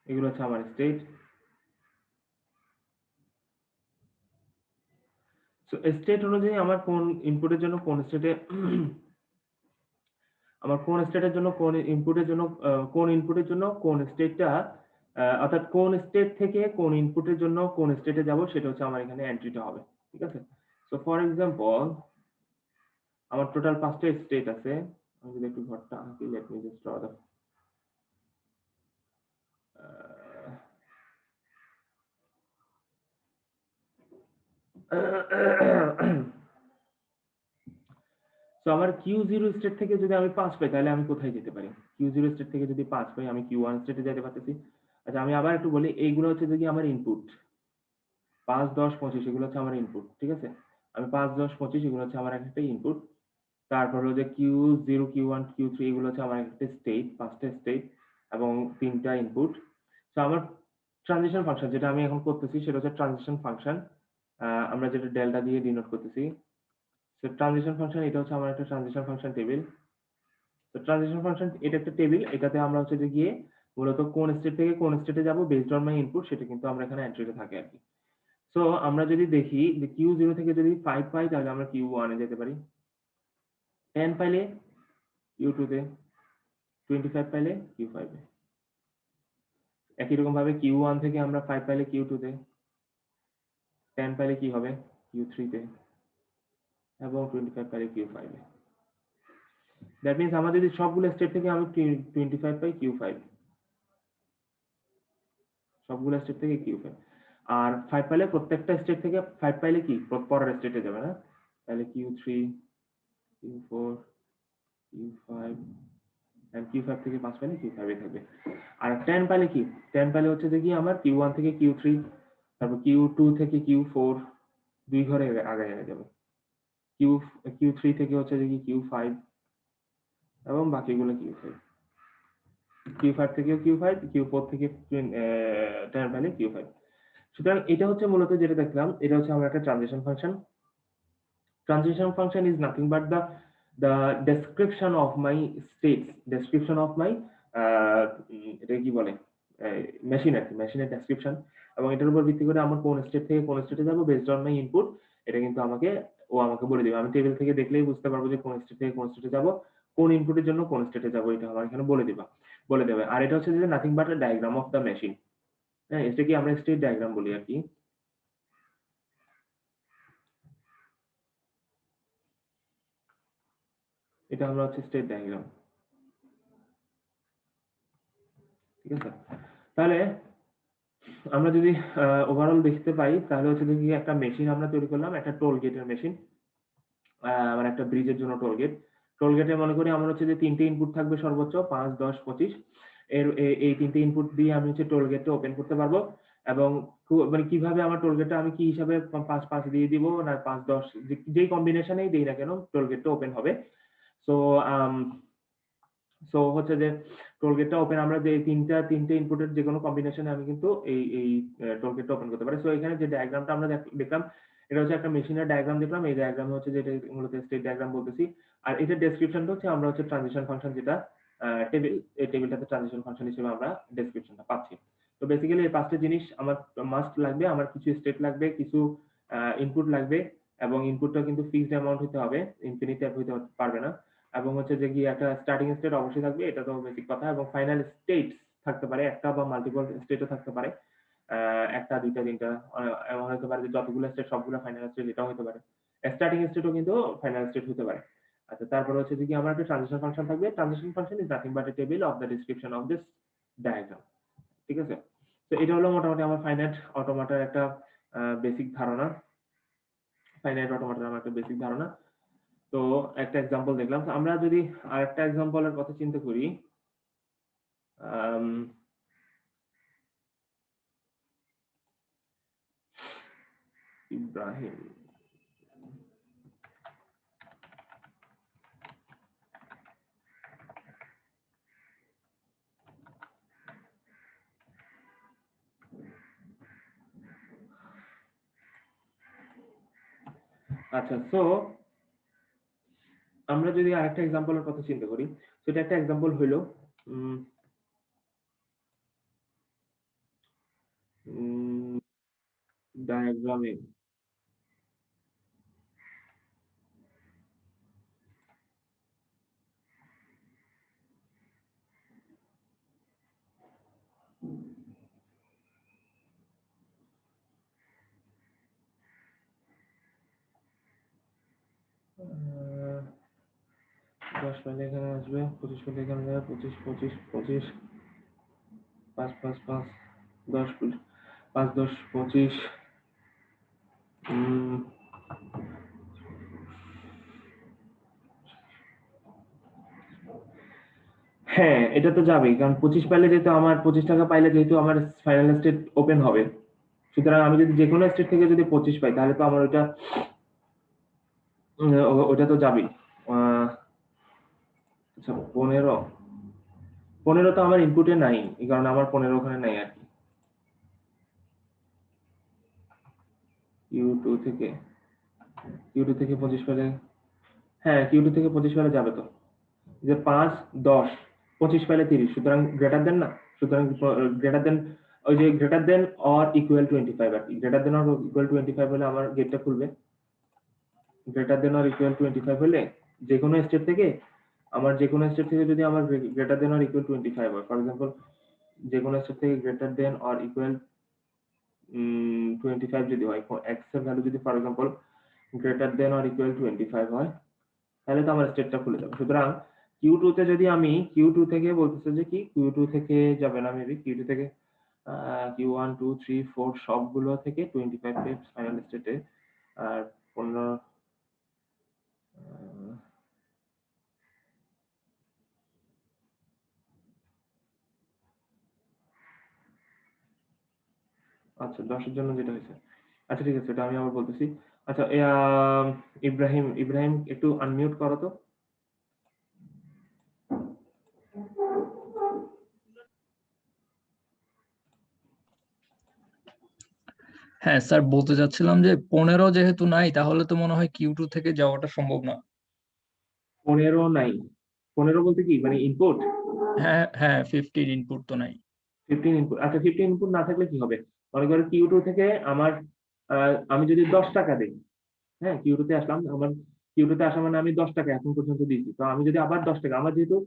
এগুলো হচ্ছে আমার স্টেট। সো স্টেট অনুযায়ী আমার কোন ইনপুটের জন্য কোন স্টেটে আমার কোন স্টেটের জন্য কোন ইনপুটের জন্য কোন ইনপুটের জন্য কোন স্টেটটা, অর্থাৎ কোন স্টেট থেকে কোন ইনপুটের জন্য কোন স্টেটে যাব, সেটা হচ্ছে আমার এখানে এন্ট্রিটা হবে। ঠিক আছে। সো ফর এক্সাম্পল আমার টোটাল 5টা স্টেট আছে। আমি যদি একটু ঘরটা আঁকি, let me just draw the তো আমার Q0 স্টেট থেকে যদি আমি 5 পাই, তাহলে আমি কোথায় যেতে পারি? Q0 স্টেট থেকে যদি 5 পাই, আমি Q1 স্টেটে যেতে পারতেছি। আচ্ছা, আমি আবার একটু বলি, এইগুলো হচ্ছে যদি আমার ইনপুট 5, 10, 25, এগুলো হচ্ছে আমার ইনপুট। ঠিক আছে। আমি 5, 10, 25, এগুলো হচ্ছে আমার একটা ইনপুট। তারপর হলো যে Q0, Q1, Q3, এগুলো হচ্ছে আমার একটা স্টেট, 5টা স্টেট এবং 3টা ইনপুট। তো আমার ট্রানজিশন ফাংশন যেটা আমি এখন করতেছি, সেটা হচ্ছে ট্রানজিশন ফাংশন। আমরা যেটা ডেল্টা দিয়ে ডিনোট করতেছি। তো ট্রানজিশন ফাংশন, এটা হচ্ছে আমার একটা ট্রানজিশন ফাংশন টেবিল। তো ট্রানজিশন ফাংশন এটা একটা টেবিল, এটাতে আমরা হচ্ছে যে গিয়ে মূলত কোন স্টেট থেকে কোন স্টেটে যাব বেসড অন মাই ইনপুট, সেটা কিন্তু আমরা এখানে এন্ট্রিতে থাকে আর কি। সো আমরা যদি দেখি যে Q0 থেকে যদি 5 পাই, তাহলে আমরা Q1 এ যেতে পারি। 10 পাইলে Q2 তে, 25 পাইলে Q5 এ। একই রকম ভাবে Q1 থেকে আমরা 5 পাইলে Q2 তে, 10 পাইলে কি হবে Q3 তে, এবং 25 পাইলে Q5 এ। দ্যাট মিন্স আমার যদি সবগুলো স্টেট থেকে আমি 25 পাই, Q5, সবগুলো স্টেট থেকে Q5। আর 5 পাইলে প্রত্যেকটা স্টেট থেকে 5 পাইলে কি পরের স্টেটে যাবে না, তাহলে Q3, Q4, Q5, and Q5 থেকে 5 পাইলে Q5 এ থাকবে। আর 10 পাইলে কি, 10 পাইলে হচ্ছে যে কি আমার Q1 থেকে Q3, তারপর Q2 থেকে Q4, দুই ঘরে আগে যাবে। Q Q3 থেকে হচ্ছে যে কি Q5, এবং বাকিগুলো Q5। Q5 থেকে Q5, Q4 থেকে 10 পাইলে Q5। সুতরাং এটা হচ্ছে মূলত যেটা দেখলাম, এটা হচ্ছে আমার একটা transition function. Transition function is nothing but the description of my states, description of my এটা কি বলে মেশিন আর কি, মেশিনের ডেসক্রিপশন। এবং এটার উপর ভিত্তি করে আমার কোন স্টেট থেকে কোন স্টেটে যাব বেসড অন মাই ইনপুট, এটা কিন্তু আমাকে বলে দিবে। আমি টেবিল থেকে দেখলেই বুঝতে পারবো যে কোন স্টেট থেকে কোন স্টেটে যাব, কোন ইনপুটের জন্য কোন স্টেটে যাব, এটা আমার এখানে বলে দেবে। আর এটা হচ্ছে যে nothing but a diagram of the machine. হ্যাঁ, এটা কি আমরা স্টেট ডায়াগ্রাম বলি আর কি। এটা আমরা হচ্ছে স্টেট ডায়াগ্রাম। ঠিক আছে। তাহলে আমরা যদি ওভারঅল দেখতে পাই, তাহলে হচ্ছে কি একটা মেশিন আমরা তৈরি করলাম, একটা টোল গেটের মেশিন, মানে একটা ব্রিজের জন্য টোল গেট। টোল গেটে মনে করি আমার হচ্ছে যে 3টে ইনপুট থাকবে সর্বোচ্চ, 5, 10, 25। এই 3টে ইনপুট দিয়ে আমি হচ্ছে টোল গেটটা ওপেন করতে পারবো। এবং মানে কিভাবে আমার টোল গেটটা আমি কি হিসাবে 5, 5 দিয়ে দিব না 5, 10, যেই কম্বিনেশনেই দেই না কেন টোল গেটটা ওপেন হবে। সো সো হচ্ছে যে টোল গেটটা ওপেন, আমরা যে তিনটে ইনপুটের যে কোনো কম্বিনেশনে আমি কিন্তু এই টোল গেটটা ওপেন করতে পারি। সো এখানে যে ডায়াগ্রামটা আমরা দেখলাম, এটা হচ্ছে একটা মেশিনের ডায়াগ্রাম দেখলাম। এই ডায়াগ্রাম হচ্ছে যেটা মূলত স্টেট ডায়াগ্রাম বলতেছি। আর এটার ডেসক্রিপশনটা হচ্ছে আমরা হচ্ছে ট্রানজিশন ফাংশন, যেটা টেবিল, এই টেবিলটাতে ট্রানজিশন ফাংশন হিসেবে আমরা ডেসক্রিপশনটা পাচ্ছি। তো বেসিক্যালি এই 5টা জিনিস আমার মাস্ট লাগবে। আমার কিছু স্টেট লাগবে, কিছু ইনপুট লাগবে, এবং ইনপুটটা কিন্তু ফিক্সড অ্যামাউন্ট হতে হবে, ইনফিনিটি হতে পারবে না। এবং হচ্ছে যে কি একটা স্টার্টিং স্টেট অবশ্যই থাকবে, এটা তো বেসিক কথা। এবং ফাইনাল স্টেটস থাকতে পারে, একটা বা মাল্টিপল স্টেটও থাকতে পারে, একটা, দুইটা, তিনটা, এমন হতে পারে যে যতগুলো স্টেট সবগুলো ফাইনাল স্টেট, এটাও হতে পারে। স্টার্টিং স্টেটও কিন্তু ফাইনাল স্টেট হতে পারে। আচ্ছা, তারপর হচ্ছে যে কি আমার একটা ট্রানজিশন ফাংশন থাকবে। Transition function is nothing but A table of the description of this diagram. ঠিক আছে। তো এটা হলো মোটামুটি আমার ফাইনাইট অটোমাটার একটা বেসিক ধারণা। ফাইনাইট অটোমাটার আমার একটা বেসিক ধারণা। তো একটা এক্সাম্পল দেখলাম। তো আমরা যদি আরেকটা এক্সাম্পলের কথা চিন্তা করি, ইব্রাহিম। আচ্ছা, সো আমরা যদি আরেকটা এক্সাম্পলের কথা চিন্তা করি, সেটা একটা এক্সাম্পল হইলো ডায়াগ্রামে আহ, 10 পেলে এখানে আসবে, 25 পেলে এখানে যাবে, 25 25 25 5 5 5 10 5 10 25 হ্যাঁ, এটা তো যাবেই, কারণ 25 পাইলে যেহেতু আমার 25 টাকা পাইলে যেহেতু আমার ফাইনাল স্টেট ওপেন হবে, সুতরাং আমি যদি যে কোনো স্টেট থেকে যদি 25 পাই তাহলে তো আমার ওইটা ওটা তো যাবেই। আচ্ছা, 15 15 তো আমার ইনপুটে নাই, এই কারণে আমার 15 ওখানে নাই আর কি। Q2 থেকে 25 পেলে, হ্যাঁ Q2 থেকে 25 পেলে যাবে তো, যে 5 10 25 পেলে 30, সুতরাং গ্রেটার দেন না, সুতরাং গ্রেটার দেন, ওই যে গ্রেটার দেন অর ইকুয়াল 25 আর কি, গ্রেটার দেন অর ইকুয়াল 25 হলে আমার গেটটা খুলবে। গ্রেটার দেন অর ইকুয়াল 25 হলে যে কোনো স্টেট থেকে, আমার যে কোনো স্টেট থেকে যদি আমার গ্রেটার দেন অর ইকুয়াল 25 হয়, ফর এক্সাম্পল যে কোনো স্টেট থেকে গ্রেটার দেন অর ইকুয়াল 25 যদি হয়, এক্স এর ভ্যালু যদি for example greater than or equal 25 হয়, তাহলে তো আমার স্টেটটা খুলে যাবে। সুতরাং Q2 তে যদি আমি Q2 থেকে বলতেছে যে কি Q2 থেকে যাবে না, মেবি Q2 থেকে Q1 2 3 4 সবগুলো থেকে 25 পেজ ফাইনাল স্টেটে, আর 15 আচ্ছা 10 এর জন্য যেটা হয়েছে, আচ্ছা ঠিক আছে, এটা আমি আবার বলতেছি। আচ্ছা ইব্রাহিম, ইব্রাহিম একটু আনমিউট করো তো। হ্যাঁ স্যার, বলতে চাচ্ছিলাম যে 15 যেহেতু নাই, তাহলে তো মনে হয় Q2 থেকে যাওয়াটা সম্ভব না। 15 নাই, 15 বলতে কি মানে ইনপুট? হ্যাঁ হ্যাঁ, 15 ইনপুট তো নাই। 15 ইনপুট, আচ্ছা 15 ইনপুট না থাকলে কি হবে? মনে করো Q2 থেকে আমার আমি যদি 10 টাকা দিই, হ্যাঁ Q2 তে আসলাম, আমার Q2 তে আসা মানে আমি 10 টাকা এখন পর্যন্ত দিয়েছি, তো আমি যদি আবার 10 টাকা, আমার যেহেতু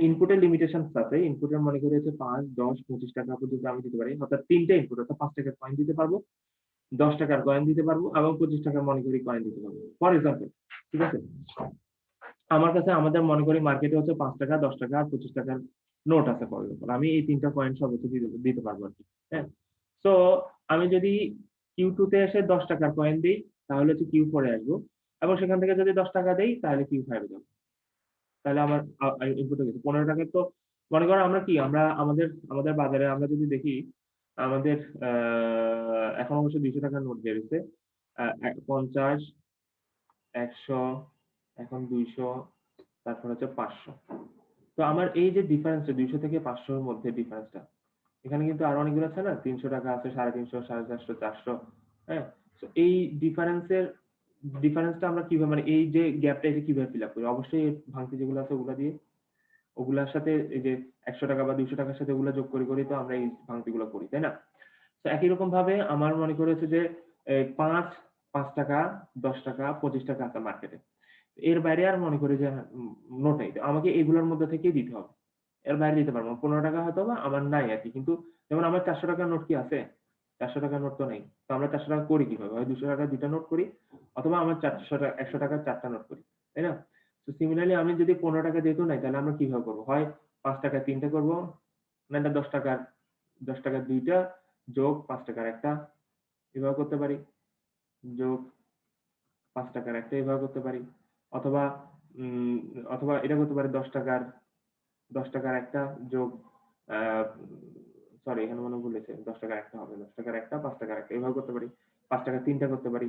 ইনপুটের লিমিটেশন আছে, ইনপুটের মনে করে হচ্ছে 5 10 25 টাকা পর্যন্ত আমি দিতে পারি, অর্থাৎ তিনটে ইনপুট, অর্থাৎ 5 টাকার কয়েন দিতে পারবো, 10 টাকার কয়েন দিতে পারবো এবং 25 টাকার মনে করি কয়েন দিতে পারবো, ফর এক্সাম্পল। ঠিক আছে, আমার কাছে আমাদের মনে করি মার্কেটে হচ্ছে 5 টাকা 10 টাকা আর 25 টাকার নোট আছে ফর এক্সাম্পল, আমি এই তিনটা কয়েন সর্বোচ্চ দিতে পারবো আর কি। হ্যাঁ, তো আমি যদি Q2 তে এসে 10 টাকার কয়েন দিই, তাহলে হচ্ছে Q4 এ আসবো, এবং সেখান থেকে যদি 10 টাকা দেই তাহলে Q5 এ যাবো, তাহলে আমার ইনপুটে গেছে 15 টাকার। তো মনে করো আমরা কি, আমরা আমাদের আমাদের বাজারে আমরা যদি দেখি, আমাদের এখন অবশ্য 200 টাকার নোট বেরিয়েছে, 50 100, এখন 200, তারপর হচ্ছে 500। তো আমার এই যে ডিফারেন্সটা 200 থেকে 500 এর মধ্যে ডিফারেন্সটা, এখানে কিন্তু আরো অনেকগুলো আছে না, 300 টাকা আছে, 350, 450, 400। হ্যাঁ, তো এই ডিফারেন্সটা আমরা কিভাবে, মানে এই যে গ্যাপটা এটা কিভাবে ফিল আপ করি? অবশ্যই ভাঙতি যেগুলো আছে ওগুলা দিয়ে, ওগুলার সাথে এই যে 100 টাকা বা 200 টাকার সাথে ওগুলা যোগ করে করি তো আমরা এই ভাঙতিগুলো করি, তাই না? তো একই রকম ভাবে আমার মনে করে হচ্ছে যে 5 5 টাকা 10 টাকা 25 টাকা আছে মার্কেটে, এর বাইরে আর মনে করি যে নোট নেই, তো আমাকে এগুলোর মধ্যে থেকেই দিতে হবে, এর বাইরে দিতে পারবো না। 15 টাকা হয়তো বা আমার নাই আর কি, কিন্তু যেমন আমার 400 টাকার নোট কি আছে? 400 টাকার নোট তো নেই, তো আমরা 400 টাকা করি কিভাবে? হয় 200 টাকা দুইটা নোট করি, অথবা আমার 400 টাকা 100 টাকার চারটা নোট করি, তাই না? তো সিমিলারলি আমি যদি 15 টাকা যেহেতু নাই, তাহলে আমরা কিভাবে করবো? হয় 5 টাকায় তিনটা করবো, না 10 টাকার দুইটা যোগ 5 টাকার একটা, এভাবে করতে পারি, যোগ 5 টাকার একটা এভাবে করতে পারি। অথবা উম অথবা এটা করতে পারি 10 টাকার একটা যোগ আ সরি এখানে মনে হয় ভুল হয়েছে। 10 টাকার একটা হবে। 10 টাকার একটা, 5 টাকার একটা এভাবে করতে পারি। ৫ টাকার ৩ টা করতে পারি।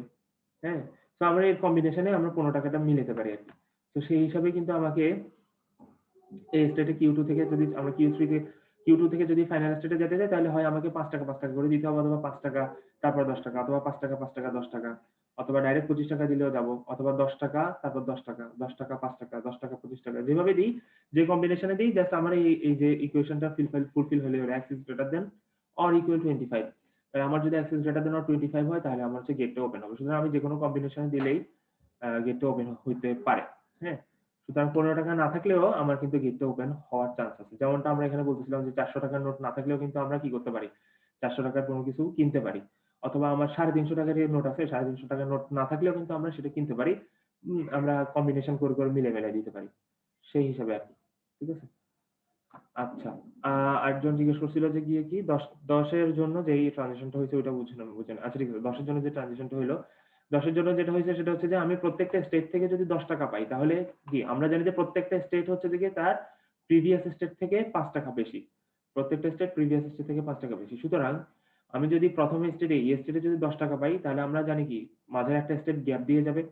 হ্যাঁ? তো আমরা এর কম্বিনেশন এ আমরা ১৫ টাকাটা মিলাতে পারি আরকি। তো সেই হিসাবে কিন্তু আমাকে এই স্টেটে Q2 থেকে যদি আমরা Q2 থেকে যদি ফাইনাল স্টেটে যেতে চাই তাহলে হয় আমাকে ৳৫ করে দিতে হবে অথবা ৳৫ তারপর ৳১০ অথবা ৳৫ ৳৫ অথবা ডাইরেক্ট ৳২৫ দিলেও যাবো অথবা ৳১০ তারপর ৳১০ ৳১০ ৳৫ ৳১০ ৳২৫ যেভাবে দিই, যে কম্বিনেশন এ দিই জাস্ট আমার এই যে ইকুয়েশনটা ফুলফিল হলে হলো x is greater than or equal 25 আমার যদি x is greater than or 25 হয় তাহলে আমার হচ্ছে গেটটা ওপেন হবে। সুতরাং আমি যেকোনো কম্বিনেশন দিলেই গেটটা ওপেন হইতে পারে। হ্যাঁ? সুতরাং ৳১৫ না থাকলেও আমার কিন্তু গেটটা ওপেন হওয়ার চান্স আছে। যেমনটা আমরা এখানে বলতেছিলাম যে ৳৪০০ নোট না থাকলেও কিন্তু আমরা কি করতে পারি? ৳৪০০ কোনো কিছু কিনতে পারি। অথবা আমার ৳৩৫০ এর নোট আছে, ৳৩৫০ নোট না থাকলেও কিন্তু আমরা সেটা কিনতে পারি। আমরা কম্বিনেশন করে মিলাই দিতে পারি। সেই হিসাবে আরকি। ঠিক আছে? আচ্ছা। আরেকজন জিজ্ঞেস করছিল যে গিয়ে কি ১০ এর জন্য যেই ট্রানজিশনটা হইছে ওইটা বুঝেন। আচ্ছা ঠিক আছে। ১০ এর জন্য যে ট্রানজিশনটা হইলো, ১০ এর জন্য যেটা হইছে সেটা হচ্ছে যে আমি প্রত্যেকটা স্টেট থেকে যদি ৳১০ পাই তাহলে কি আমরা জানি যে প্রত্যেকটা স্টেট হচ্ছে যে গিয়ে তার প্রিভিয়াস স্টেট থেকে ৳৫ বেশি। প্রত্যেকটা স্টেট প্রিভিয়াস স্টেট থেকে ৳৫ বেশি। সুতরাং আমি যদি ১ম স্টেটে এই স্টেটে যদি ৳১০ পাই তাহলে আমরা জানি কি মাঝের একটা স্টেট গ্যাপ দিয়ে যাবে।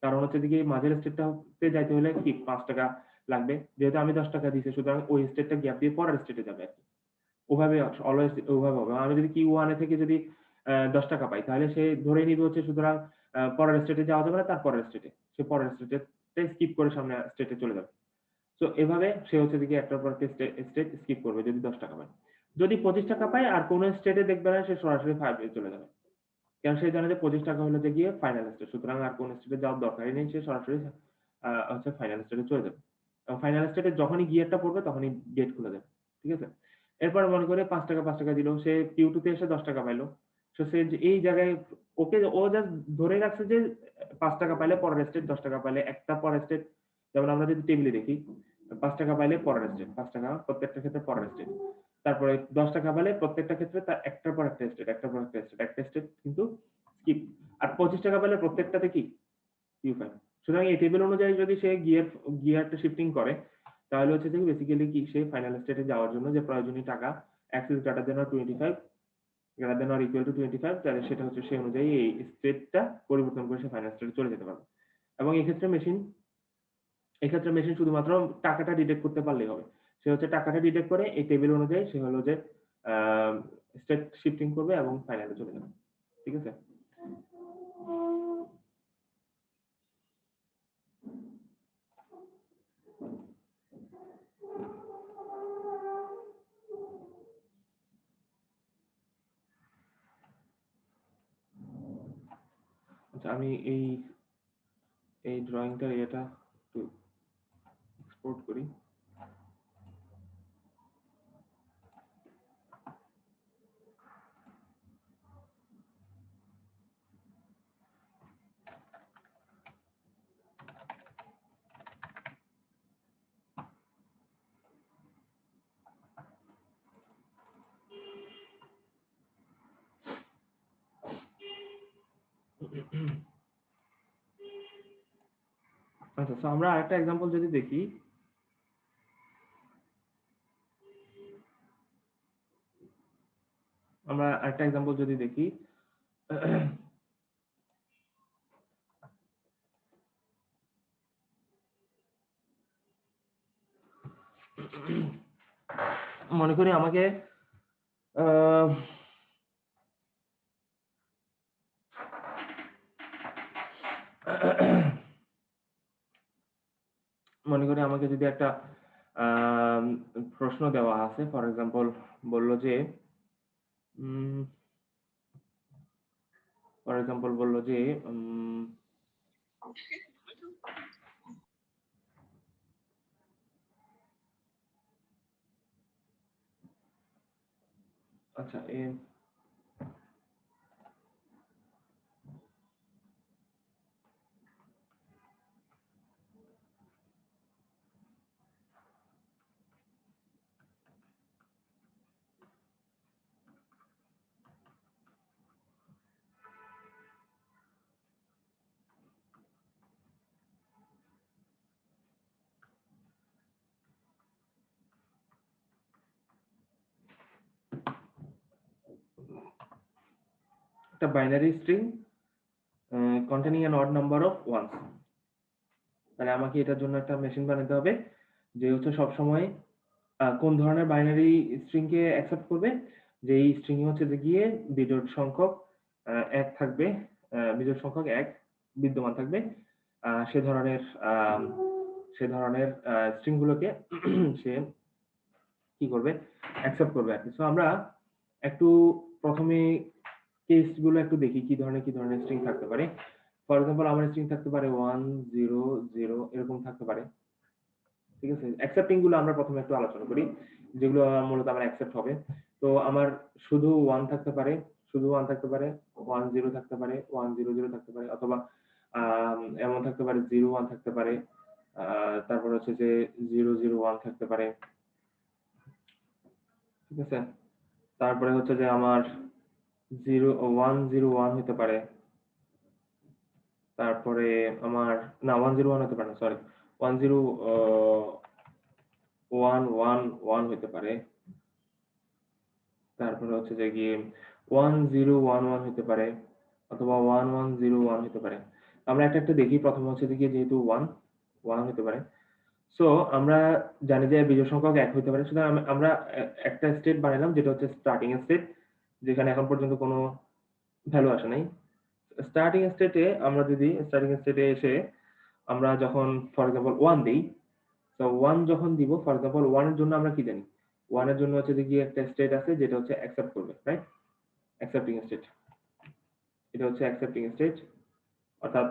কারণ হচ্ছে যে গিয়ে মাঝের স্টেটটাতে যাইতে হলে কি ৳৫ লাগবে। যেহেতু আমি ৳১০ দিছি সুতরাং ওই স্টেটটা গ্যাপ দিয়ে পরের স্টেটে যাবে আরকি। ওভাবে অলওয়েজ ওভাবে হবে। আমি যদি Q1 এ থেকে যদি ৳১০ পাই তাহলে সে ধরেই নিবে হচ্ছে সুতরাং পরের স্টেটে যাওয়া যাবে না তার পরের স্টেটে। সে পরের স্টেটে স্কিপ করে সামনের স্টেটে চলে যাবে। সো এভাবে সে হচ্ছে যে গিয়ে একটার পর একটা স্টেট স্কিপ করবে যদি ৳১০ পায়। যদি ৳২৫ পায় আর কোন স্টেটে দেখবে না সে সরাসরি 5 এ চলে যাবে। কারণ সে জানে যে ৳২৫ হলো যে গিয়ে ফাইনাল স্টেট। সুতরাং আর কোন স্টেটে যাওয়ার দরকারই নেই। সে সরাসরি হচ্ছে ফাইনাল স্টেটে চলে যাবে। এবং ফাইনাল স্টেটে যখনই গিয়ারটা পড়বে তখনই গেট খুলে দেবে। ঠিক আছে? এরপরে মনে করে ৳৫ দিল। সে Q2 তে এসে ৳১০ পাইলো। সো সে যে এই জায়গায় ও জাস্ট ধরে রাখছে যে ৳৫ পাইলে পরের স্টেট, ৳১০ পাইলে একটা পরের স্টেট। যেমন আমরা যদি টেবিলে দেখি ৳৫ পাইলে পরের স্টেট, ৳৫ প্রত্যেকটা ক্ষেত্রে পরের স্টেট। তারপরে ৳১০ পেলে প্রত্যেকটা ক্ষেত্রে তার একটার পর একটা স্টেট, একটার পর একটা স্টেট, একটা স্টেট কিন্তু স্কিপ। আর ৳২৫ পেলে প্রত্যেকটাতে কি Q5 সুতরাং এই টেবিল অনুযায়ী যদি সে গিয়ারটা শিফটিং করে তাহলে হচ্ছে যে বেসিক্যালি কি সে ফাইনাল স্টেটে যাওয়ার জন্য যে প্রয়োজনীয় টাকা x is greater than or 25 greater than or equal to 25 তাহলে সেটা হচ্ছে সেই অনুযায়ী এই স্টেটটা পরিবর্তন করে সে ফাইনাল স্টেটে চলে যেতে পারবে। এবং এক্ষেত্রে মেশিন শুধুমাত্র টাকাটা ডিটেক্ট করতে পারলেই হবে। সে হচ্ছে টাকাটা ডিটেক্ট করে এই টেবিল অনুযায়ী সে হলো যে আ স্টেট শিফটিং করবে এবং ফাইনালে চলে যাবে। ঠিক আছে? আচ্ছা আমি এই ড্রয়িংটার ইয়েটা একটু এক্সপোর্ট করি। আচ্ছা সো আমরা আরেকটা এক্সাম্পল যদি দেখি আমরা আরেকটা এক্সাম্পল যদি দেখি মনে করি আমাকে আ মনে করি আমাকে যদি একটা আম প্রশ্ন দেওয়া আছে ফর এক্সাম্পল বলল যে উম ফর এক্সাম্পল বলল যে আচ্ছা একটা binary string containing an odd number of ones। তাহলে আমাকে এটার জন্য একটা মেশিন বানাতে হবে যে হচ্ছে সব সময় কোন ধরনের বাইনারি স্ট্রিং কে অ্যাকসেপ্ট করবে, যে এই স্ট্রিং হচ্ছে যে গিয়ে বিজোড় সংখ্যক এক থাকবে, বিজোড় সংখ্যক এক বিদ্যমান থাকবে, সে ধরনের স্ট্রিং গুলোকে সে কি করবে, অ্যাকসেপ্ট করবে আর কি। সো আমরা একটু প্রথমে কেস গুলো একটু দেখি কি ধরনের স্ট্রিং থাকতে পারে। ফর এক্সাম্পল আমার স্ট্রিং থাকতে পারে 1 0 0 এরকম থাকতে পারে, ঠিক আছে। অ্যাকসেপ্টিং গুলো আমরা প্রথমে একটু আলোচনা করি, যেগুলো মূলত আমার অ্যাকসেপ্ট হবে। তো আমার শুধু 1 থাকতে পারে, 1 0 থাকতে পারে, 1 0 0 থাকতে পারে, অথবা এমন থাকতে পারে 0 1 থাকতে পারে, তারপর হচ্ছে যে 0 0 1 থাকতে পারে, ঠিক আছে। তারপরে হচ্ছে যে আমার 0 1 0 1 হতে পারে, তারপরে আমার না 1 0 1 হতে পারে না, সরি 1 0 1 1 1 হতে পারে, তারপরে হচ্ছে যে গিয়ে 1 0 1 1 হতে পারে, অথবা 1 1 0 1 হতে পারে। আমরা একটা দেখি, প্রথমে হচ্ছে যে গিয়ে যেহেতু 1 1 হতে পারে, সো আমরা জানি যে বিজোড় সংখ্যক এক হতে পারে। সুতরাং আমরা একটা স্টেট বানালাম যেটা হচ্ছে স্টার্টিং স্টেট, যেখানে এখন পর্যন্ত কোনো ভ্যালু আসে নাই। স্টার্টিং স্টেটে আমরা যদি স্টার্টিং স্টেটে এসে আমরা যখন ফর এক্সাম্পল 1 দেই, তো 1 যখন দিব, ফর এক্সাম্পল 1 এর জন্য আমরা কি জানি, 1 এর জন্য হচ্ছে যে কি একটা স্টেট আছে যেটা হচ্ছে অ্যাকসেপ্ট করবে, রাইট? অ্যাকসেপ্টিং স্টেট, এটা হচ্ছে অ্যাকসেপ্টিং স্টেট। অর্থাৎ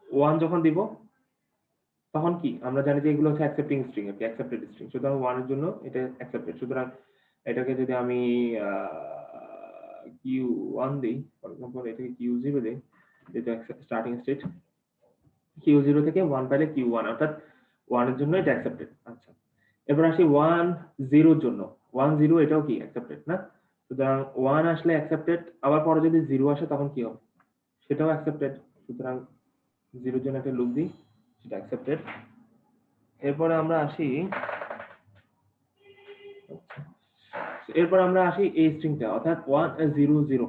1 যখন দিব তখন কি আমরা জানি যে এগুলো হচ্ছে অ্যাকসেপ্টিং স্ট্রিং, আর কি অ্যাকসেপ্টেড স্ট্রিং। সুতরাং 1 এর জন্য এটা অ্যাকসেপ্টেড। সুতরাং এটাকে যদি আমি q1 দেই, ফর এক্সাম্পল এটাকে q0 দেই, যেটা স্টার্টিং স্টেট, q0 থেকে 1 পাইলে q1, অর্থাৎ 1 এর জন্য এটা অ্যাকসেপ্টেড। আচ্ছা, এবার আসি 1 0 এর জন্য। 1 0 এটাও কি অ্যাকসেপ্টেড না? সুতরাং 1 আসলে অ্যাকসেপ্টেড, আবার পরে যদি 0 আসে তখন কি হবে, সেটাও অ্যাকসেপ্টেড। সুতরাং 0 এর জন্য একটা লুপ দিই, সেটা অ্যাকসেপ্টেড। এরপরে আমরা আসি এই স্ট্রিংটা, অর্থাৎ 1 0 0,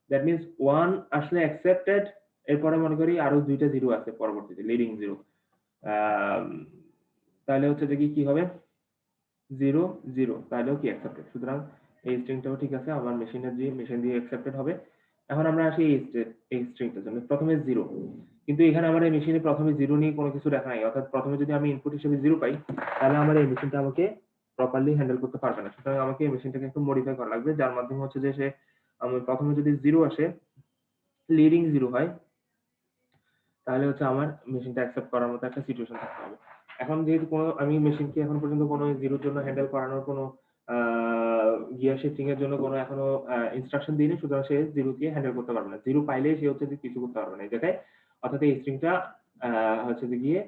দ্যাট মিন্স 1 আসলে অ্যাকসেপ্টেড, এরপরে মনে করি আরো দুইটা 0 আছে পরবর্তীতে, লিডিং 0, তাহলে হচ্ছে যে কি হবে 0 0, তাহলেও কি অ্যাকসেপ্টেড। সুতরাং এই স্ট্রিংটাও ঠিক আছে, আমার মেশিন দিয়ে অ্যাকসেপ্টেড হবে। এখন আমরা আসি এই স্ট্রিংটার জন্য, প্রথমে 0, কিন্তু এখানে আমার এই মেশিনে প্রথমে 0 নিয়ে কোনো কিছু দেখা নাই। অর্থাৎ প্রথমে যদি আমি ইনপুট হিসেবে 0 পাই, তাহলে আমার এই মেশিনটা আমাকে প্রপারলি হ্যান্ডেল করতে পারবে না। সুতরাং আমাকে এই মেশিনটাকে একটু মডিফাই করা লাগবে, যার মাধ্যমে হচ্ছে যে সে আমি প্রথমে যদি 0 আসে, লিডিং 0 হয়, তাহলে হচ্ছে আমার মেশিনটা অ্যাকসেপ্ট করার মতো একটা সিচুয়েশন থাকতে হবে। এখন যেহেতু আমি মেশিনকে এখন পর্যন্ত কোনো 0 এর জন্য হ্যান্ডেল করানোর কোনো গিয়ার শিফটিং এর জন্য কোনো এখনো ইনস্ট্রাকশন দিইনি, সুতরাং সে 0 কে হ্যান্ডেল করতে পারবে না। 0 পাইলেই সে হচ্ছে যে কিছু করতে পারবে না এই জায়গায়। অর্থাৎ এই স্ট্রিংটা হচ্ছে যে গিয়ে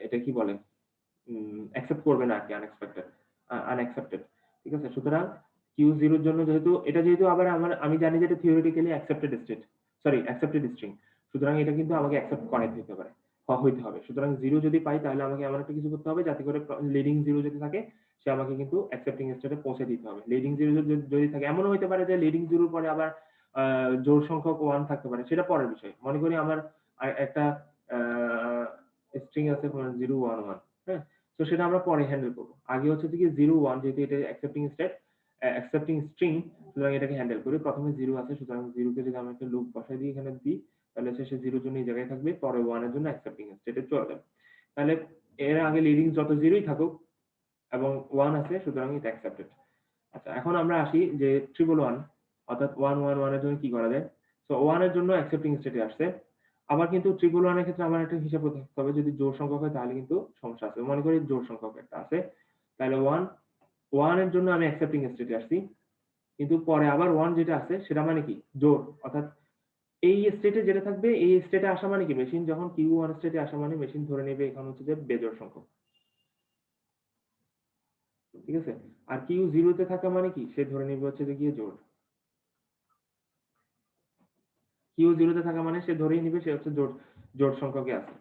এটা কি বলে, অ্যাকসেপ্ট করবে না আর কি, আনএক্সপেক্টেড, ঠিক আছে। সুতরাং q0 এর জন্য যেহেতু আবার আমি জানি যে এটা থিওরিটিক্যালি অ্যাকসেপ্টেড স্ট্রিং, সুতরাং এটা কিন্তু আমাকে অ্যাকসেপ্ট করাইতে হইতে হবে। সুতরাং 0 যদি পাই, তাহলে আমাকে এমন একটা কিছু করতে হবে যাতে করে লিডিং 0 যদি থাকে, সে আমাকে কিন্তু অ্যাকসেপ্টিং স্টেটে পৌঁছে দিতে হবে। লিডিং 0 যদি থাকে, এমনও হতে পারে যে লিডিং 0 পরে আবার জোড় সংখ্যক 1 থাকতে পারে, সেটা পরের বিষয়। মনে করি আমার একটা স্ট্রিং আছে 0 1 1, হ্যাঁ, তো সেটা আমরা পরে হ্যান্ডেল করব। আগে হচ্ছে কি 0 1, যেহেতু এটা অ্যাকসেপ্টিং স্ট্রিং, সুতরাং এটাকে হ্যান্ডেল করি। প্রথমে 0 আছে, সুতরাং 0 কে যদি আমি একটা লুপ বসাই দিই, এখানে দিই, তাহলে সে 0 এর জন্য এই জায়গায় থাকবে, পরে 1 এর জন্য অ্যাকসেপ্টিং স্টেটে চলে যাবে। তাহলে এর আগে লিডিং যত 0ই থাকুক এবং 1 আছে, সুতরাং এটা অ্যাকসেপ্টেড। আচ্ছা, এখন আমরা আসি যে 1 অর্থাৎ 1 1 1 এর জন্য কি করা যায়। সো 1 এর জন্য অ্যাকসেপ্টিং স্টেটে আসছে। আবার কিন্তু 1 এর ক্ষেত্রে আমার একটা হিসাব করতে হবে, যদি জোড় সংখ্যক হয় তাহলে কিন্তু সমস্যা আছে। মনে করি জোড় সংখ্যক একটা আছে, তাহলে 1 এর জন্য আমি অ্যাকসেপ্টিং স্টেটে আসছি, কিন্তু পরে আবার 1 যেটা আছে সেটা মানে কি জোড়, অর্থাৎ এই স্টেটে যেটা থাকবে, এই স্টেটে আসা মানে কি, মেশিন যখন q1 স্টেটে আসা মানে মেশিন ধরে নেবে এখানে হচ্ছে যে বেজোড় সংখ্যক, ঠিক আছে। আর q0 তে থাকা মানে কি, সে ধরে নেবে হচ্ছে যে গিয়ে জোড়। q0 তে থাকা মানে সে ধরেই নিবে সে হচ্ছে জোড় সংখ্যকে আছে,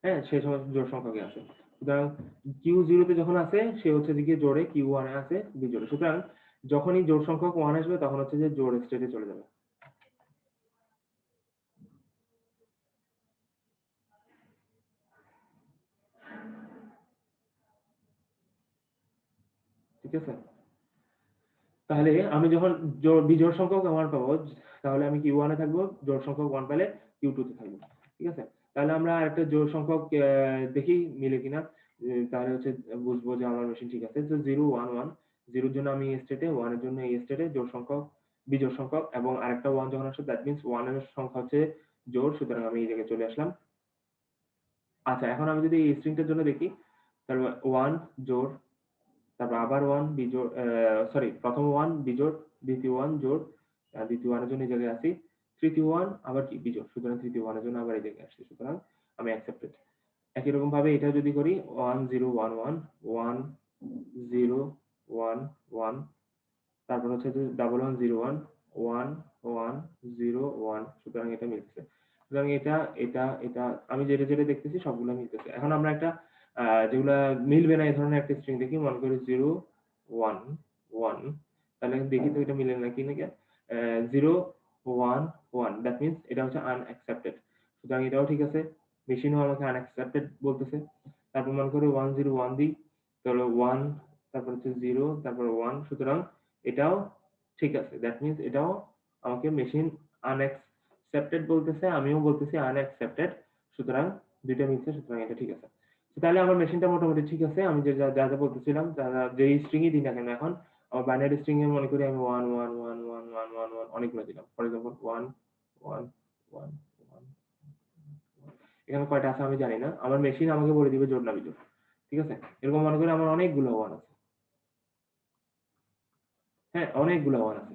হ্যাঁ, সে সময় জোড় সংখ্যকে আছে। সুতরাং q0 তে যখন আছে, সে হচ্ছে দিকে জোড়ে, q1 এ আছে বিজোড়ে। সুতরাং যখনই জোড় সংখ্যক 1 আসবে, তখন হচ্ছে যে জোড় স্টেটে চলে যাবে। আছে? তাহলে আমি যখন বিজোড় সংখ্যক মান পাবো, তাহলে আমি Q1 এ থাকবো, জোড় সংখ্যক 1 পেলে Q2 তে থাকবো। ঠিক আছে? তাহলে আমরা একটা জোড় সংখ্যক দেখি মিলে কিনা। তাহলে হচ্ছে বুঝবো যে আমার মেশিন ঠিক আছে। তো 0 1 1, 0 এর জন্য আমি এই স্টেটে, 1 এর জন্য এই স্টেটে, জোড় সংখ্যক, বিজোড় সংখ্যক এবং আরেকটা 1 যখন আসে দ্যাট মিন্স 1 এর সংখ্যা হচ্ছে জোড়, সুতরাং আমি এই জায়গায় চলে আসলাম। আচ্ছা, এখন আমি যদি এই স্ট্রিংটার জন্য দেখি, তাহলে 1 জোড়, তারপর আবার 1 বিজোড়, সরি প্রথম 1 বিজোড়, দ্বিতীয় 1 জোড়, দ্বিতীয় 1 এর জন্য এই জায়গায় আছি, তৃতীয় 1 আবার কি বিজোড়, সুতরাং তৃতীয় 1 এর জন্য আবার এই জায়গায় আসছি, সুতরাং আমি অ্যাকসেপ্টেড। একই রকম ভাবে এটা যদি করি 1 0 1 1 1 0 1 1, তারপর হচ্ছে যে 1 1 0 1 1 1 0 1, সুতরাং এটা মিলছে। সুতরাং এটা এটা এটা আমি যেটা যেটা দেখতেছি সবগুলো মিলতেছে। এখন আমরা একটা যেগুলা মিলবে না এই ধরনের একটা স্ট্রিং দেখি, মনে করি 0 1 1, তাহলে দেখি তো এটা মিলে নাকি নাকি 0 1 1, দ্যাট মিন্স এটা হচ্ছে আনঅ্যাকসেপ্টেড, সুতরাং এটাও ঠিক আছে। মেশিনও আমাকে আনঅ্যাকসেপ্টেড বলতেছে। তারপর মনে করি 1 0 1 দিই, তাহলে 1, তারপর হচ্ছে 0, তারপর 1, সুতরাং এটাও ঠিক আছে। দ্যাট মিন্স এটাও আমাকে মেশিন আনঅ্যাকসেপ্টেড বলতেছে, আমিও বলতেছি আনঅ্যাকসেপ্টেড, সুতরাং দুইটা মিলছে, সুতরাং এটা ঠিক আছে। তাহলে আমার মেশিনটা মোটামুটি ঠিক আছে। আমি যে যা যা বলতেছিলাম, যেই স্ট্রিংই দিই না কেন, এখন আমার বাইনারি স্ট্রিং এ মনে করি আমি 1 1 1 1 1 1 1 অনেকগুলো দিলাম। ফর এক্সাম্পল 1 1 1 1, এখানে কয়টা আছে আমি জানি না, আমার মেশিন আমাকে বলে দিবে জোড় না বিজোড়। ঠিক আছে? এরকম মনে করি আমার অনেকগুলো 1 আছে। হ্যাঁ, অনেকগুলো 1 আছে,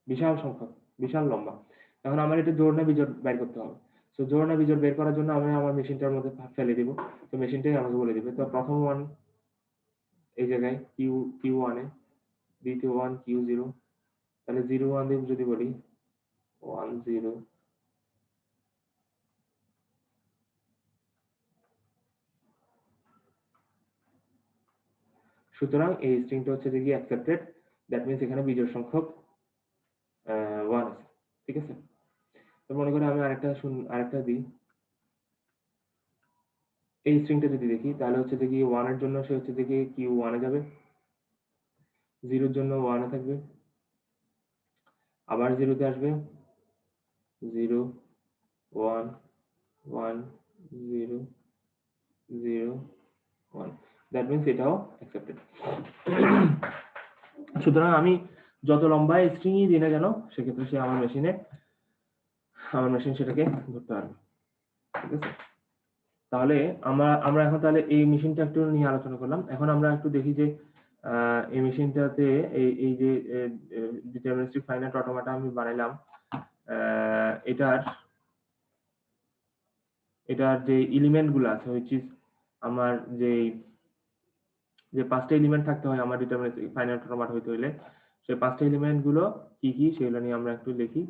বিশাল সংখ্যক, বিশাল লম্বা। এখন আমার এটা জোড় না বিজোড় বের করতে হবে। তো জোড় না বিজোড় বের করার জন্য আমি আমার মেশিনটার মধ্যে ফেলে দিব। তো মেশিনটাই আমাকে বলে দিবে। তো প্রথম 1 এই জায়গায় Q1 এ, দ্বিতীয় 1 Q0, তাহলে 0 1 দিয়ে যদি বলি 1 0, সুতরাং এই স্ট্রিংটা হচ্ছে যে কি অ্যাকসেপ্টেড, দ্যাট মিন্স এখানে বিজোড় সংখ্যক 1 আছে। ঠিক আছে? তো মনে করি আমি আরেকটা দিই, এই স্ট্রিংটা যদি দেখি তাহলে হচ্ছে যে কি 1 এর জন্য সে হচ্ছে যে কি Q1 এ যাবে, 0 এর জন্য 1 এ থাকবে, আবার 0 তে আসবে, 0 1 1 0 0 1, দ্যাট মিন্স এটাও অ্যাকসেপ্টেড। সুতরাং আমি যত লম্বা স্ট্রিংই দিই না কেন, সেক্ষেত্রে সে আমার মেশিন সেটাকে ধরতে পারবে। ঠিক আছে? তাহলে আমরা এখন তাহলে এই মেশিনটা একটু নিয়ে আলোচনা করলাম। এখন আমরা একটু দেখি যে এই মেশিনটাতে এই যে ডিটারমিনিস্টিক ফাইনাইট অটোমাটা আমি বানাইলাম, এটার যে এলিমেন্ট গুলো আছে, হুইচ ইজ আমার যে 5টা এলিমেন্ট থাকতে হয় আমার ডিটারমিনিস্টিক ফাইনাইট অটোমাটা হইতে হইলে, সেই 5টা এলিমেন্ট গুলো কি কি সেগুলো নিয়ে আমরা একটু লিখি।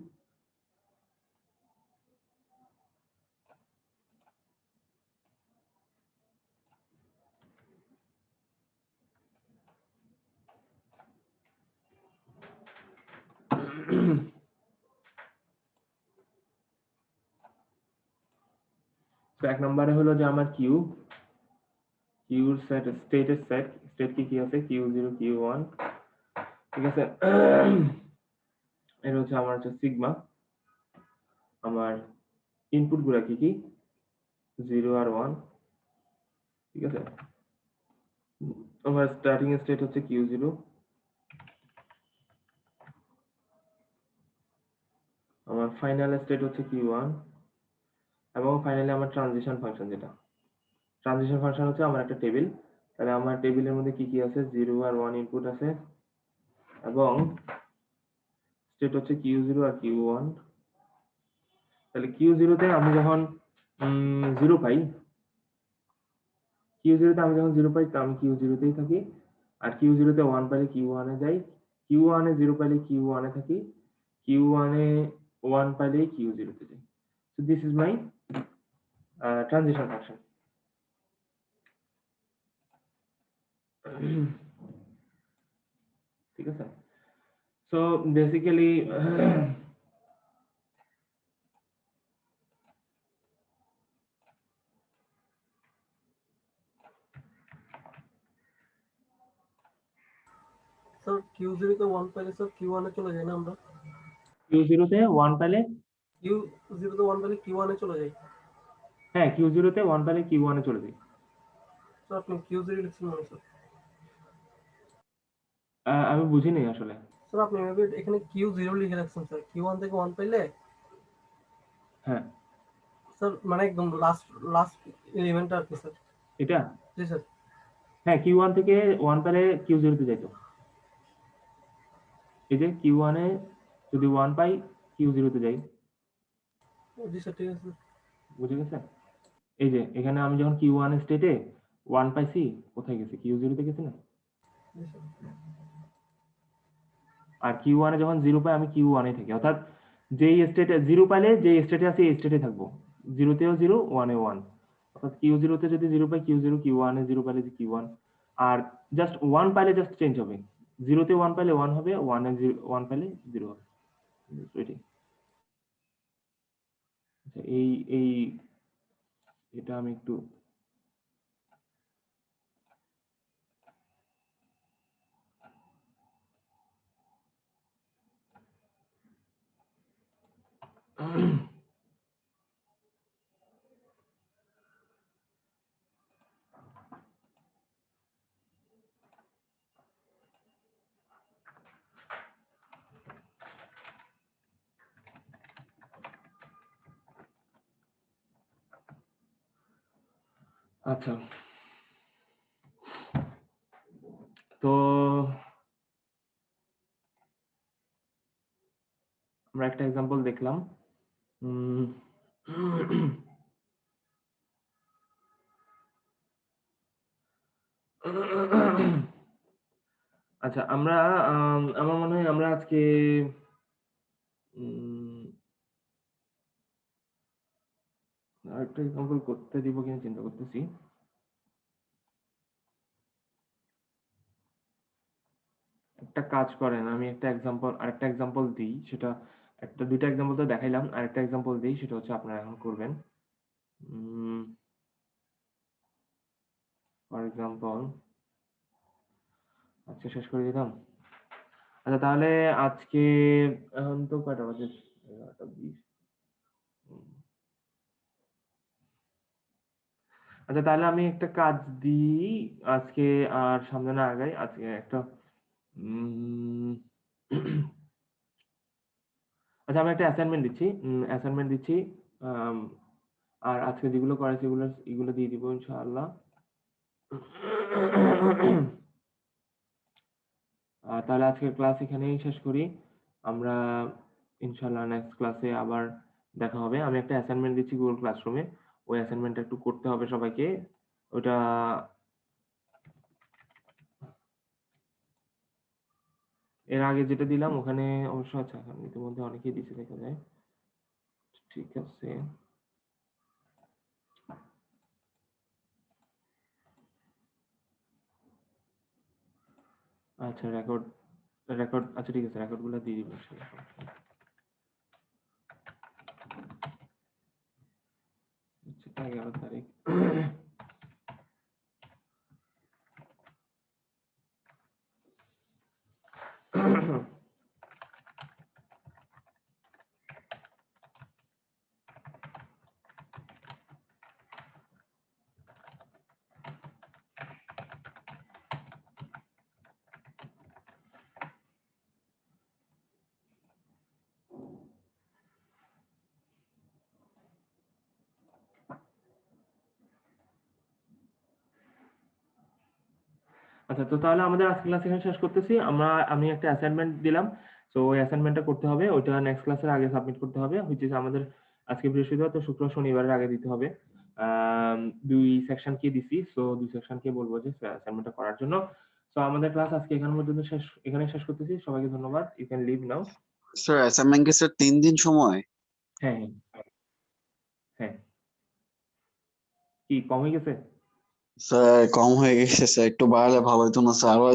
তো এক নম্বরে হলো যে আমার কিউর সেট, স্টেটের সেট, স্টেট কি আছে Q0 Q1। ঠিক আছে? এর হচ্ছে আমার হচ্ছে সিগমা, আমার ইনপুট গুলা কি 0 আর 1। ঠিক আছে? আমার স্টার্টিং স্টেট হচ্ছে Q0, আমার ফাইনাল স্টেট হচ্ছে Q1, এবং ফাইনালি আমার ট্রানজিশন ফাংশন, যেটা ট্রানজিশন ফাংশন হচ্ছে আমার একটা টেবিল। তাহলে আমার টেবিলের মধ্যে কি আছে, 0 আর 1 ইনপুট আছে, এবং স্টেট হচ্ছে Q0 আর Q1। তাহলে Q0 তে আমি যখন 0 পাই, Q0 তে আমি যখন 0 পাই, তো আমি Q0 তেই থাকি। আর Q0 তে 1 পাইলে Q1 এ যাই, Q1 এ 0 পাইলে Q1 এ থাকি, Q1 এ 1 পাইলে Q0 তে যাই। So this is my transition function. ঠিক আছে? So basically স্যার Q0 তে 1 পাইলে স্যার Q1 এ চলে যাই না আমরা? Q0 তে 1 পাইলে Q0 তে 1 পাইলে Q1 এ চলে যাই। হ্যাঁ Q0 তে 1 পাইলে Q1 এ চলে যাই। স্যার আপনি Q0 লিখছেন মানে স্যার? আমি বুঝিনি আসলে। স্যার আপনি মেবি এখানে Q0 লিখে রাখছেন স্যার। Q1 থেকে 1 পাইলে হ্যাঁ স্যার মানে একদম লাস্ট এলিমেন্টটা আর কি স্যার। এটা জি স্যার। হ্যাঁ Q1 থেকে 1 পাইলে Q0 তে যাইতো। এই যে Q1 এ যদি 1 পাই Q0 তে যাই। জি স্যার ঠিক আছে। বুঝে গেছে? এই যে এখানে আমি যখন Q1 স্টেটে 1 পাইছি, কোথায় গেছে? Q0 তে গেছে না? জি স্যার। আর Q1 এ যখন 0 পাই আমি Q1 এ থাকি। অর্থাৎ যেই স্টেটে 0 পাইলে যে স্টেটে আছি এই স্টেটে থাকবো। 0 তেও 0, 1 এ 1। অর্থাৎ Q0 তে যদি 0 পাই Q0, Q1 এ 0 পাইলে Q1। আর জাস্ট 1 পাইলে জাস্ট চেঞ্জ হবে। 0 তে 1 পাইলে 1 হবে, 1 এ 1 পাইলে 0 হবে। এটাই। আচ্ছা এই এটা আমি একটু আচ্ছা তো আমরা একটা এক্সাম্পল দেখলাম। আচ্ছা আমরা আমার মনে হয় আমরা আজকে আরেকটা এক্সাম্পল করতে দিব কিনা চিন্তা করতেছি। একটা কাজ করেন, আমি আরেকটা এক্সাম্পল দিই, সেটা দুইটা এক্সাম্পল তো দেখাইলাম, আরেকটা এক্সাম্পল দিই, সেটা হচ্ছে আপনারা এখন করবেন। ফর এক্সাম্পল আজকে শেষ করে দিলাম। আচ্ছা তাহলে আজকে এখন তো কয়টা বাজে? 11:20। আচ্ছা তাহলে আমি একটা কাজ দিই আজকে, আর সামনে না আগাই। আজকে একটা আচ্ছা আমি একটা অ্যাসাইনমেন্ট দিচ্ছি। আর আজকে যেগুলো করেছি এগুলো দিয়ে দিব ইনশাআল্লাহ। তাহলে আজকের ক্লাস এখানেই শেষ করি। আমরা ইনশাআল্লাহ নেক্সট ক্লাসে আবার দেখা হবে। আমি একটা অ্যাসাইনমেন্ট দিচ্ছি গুগল ক্লাসরুমে। ওই অ্যাসাইনমেন্টটা একটু করতে হবে সবাইকে। ওটা এর আগে যেটা দিলাম ওখানে অবশ্য আচ্ছা ইতিমধ্যে অনেকেই দিছে দেখা যায়। ঠিক আছে। আচ্ছা রেকর্ড আচ্ছা ঠিক আছে, রেকর্ডগুলো দিয়ে দিব ইনশাআল্লাহ। আচ্ছা 11 তারিখ। আচ্ছা তো তাহলে আমাদের আজকের ক্লাস এখানে শেষ করতেছি। আমি একটা অ্যাসাইনমেন্ট দিলাম। তো ওই অ্যাসাইনমেন্টটা করতে হবে। ওইটা নেক্সট ক্লাসের আগে সাবমিট করতে হবে। হুইচ ইজ আমাদের আজকে বৃহস্পতিবার, তো শুক্র শনিবারের আগে দিতে হবে। দুই সেকশনকে দিছি। সো দুই সেকশনকে বলবো যে অ্যাসাইনমেন্টটা করার জন্য। সো আমাদের ক্লাস আজকে এখানে শেষ করতেছি। সবাইকে ধন্যবাদ। You can leave now. Sir assignment কি স্যার 3 দিন সময়? হ্যাঁ হ্যাঁ। কি কম হয়ে গেছে? স্যার কম হয়ে গেছে স্যার, একটু বাড়ালে ভালো হতো না স্যার। আরো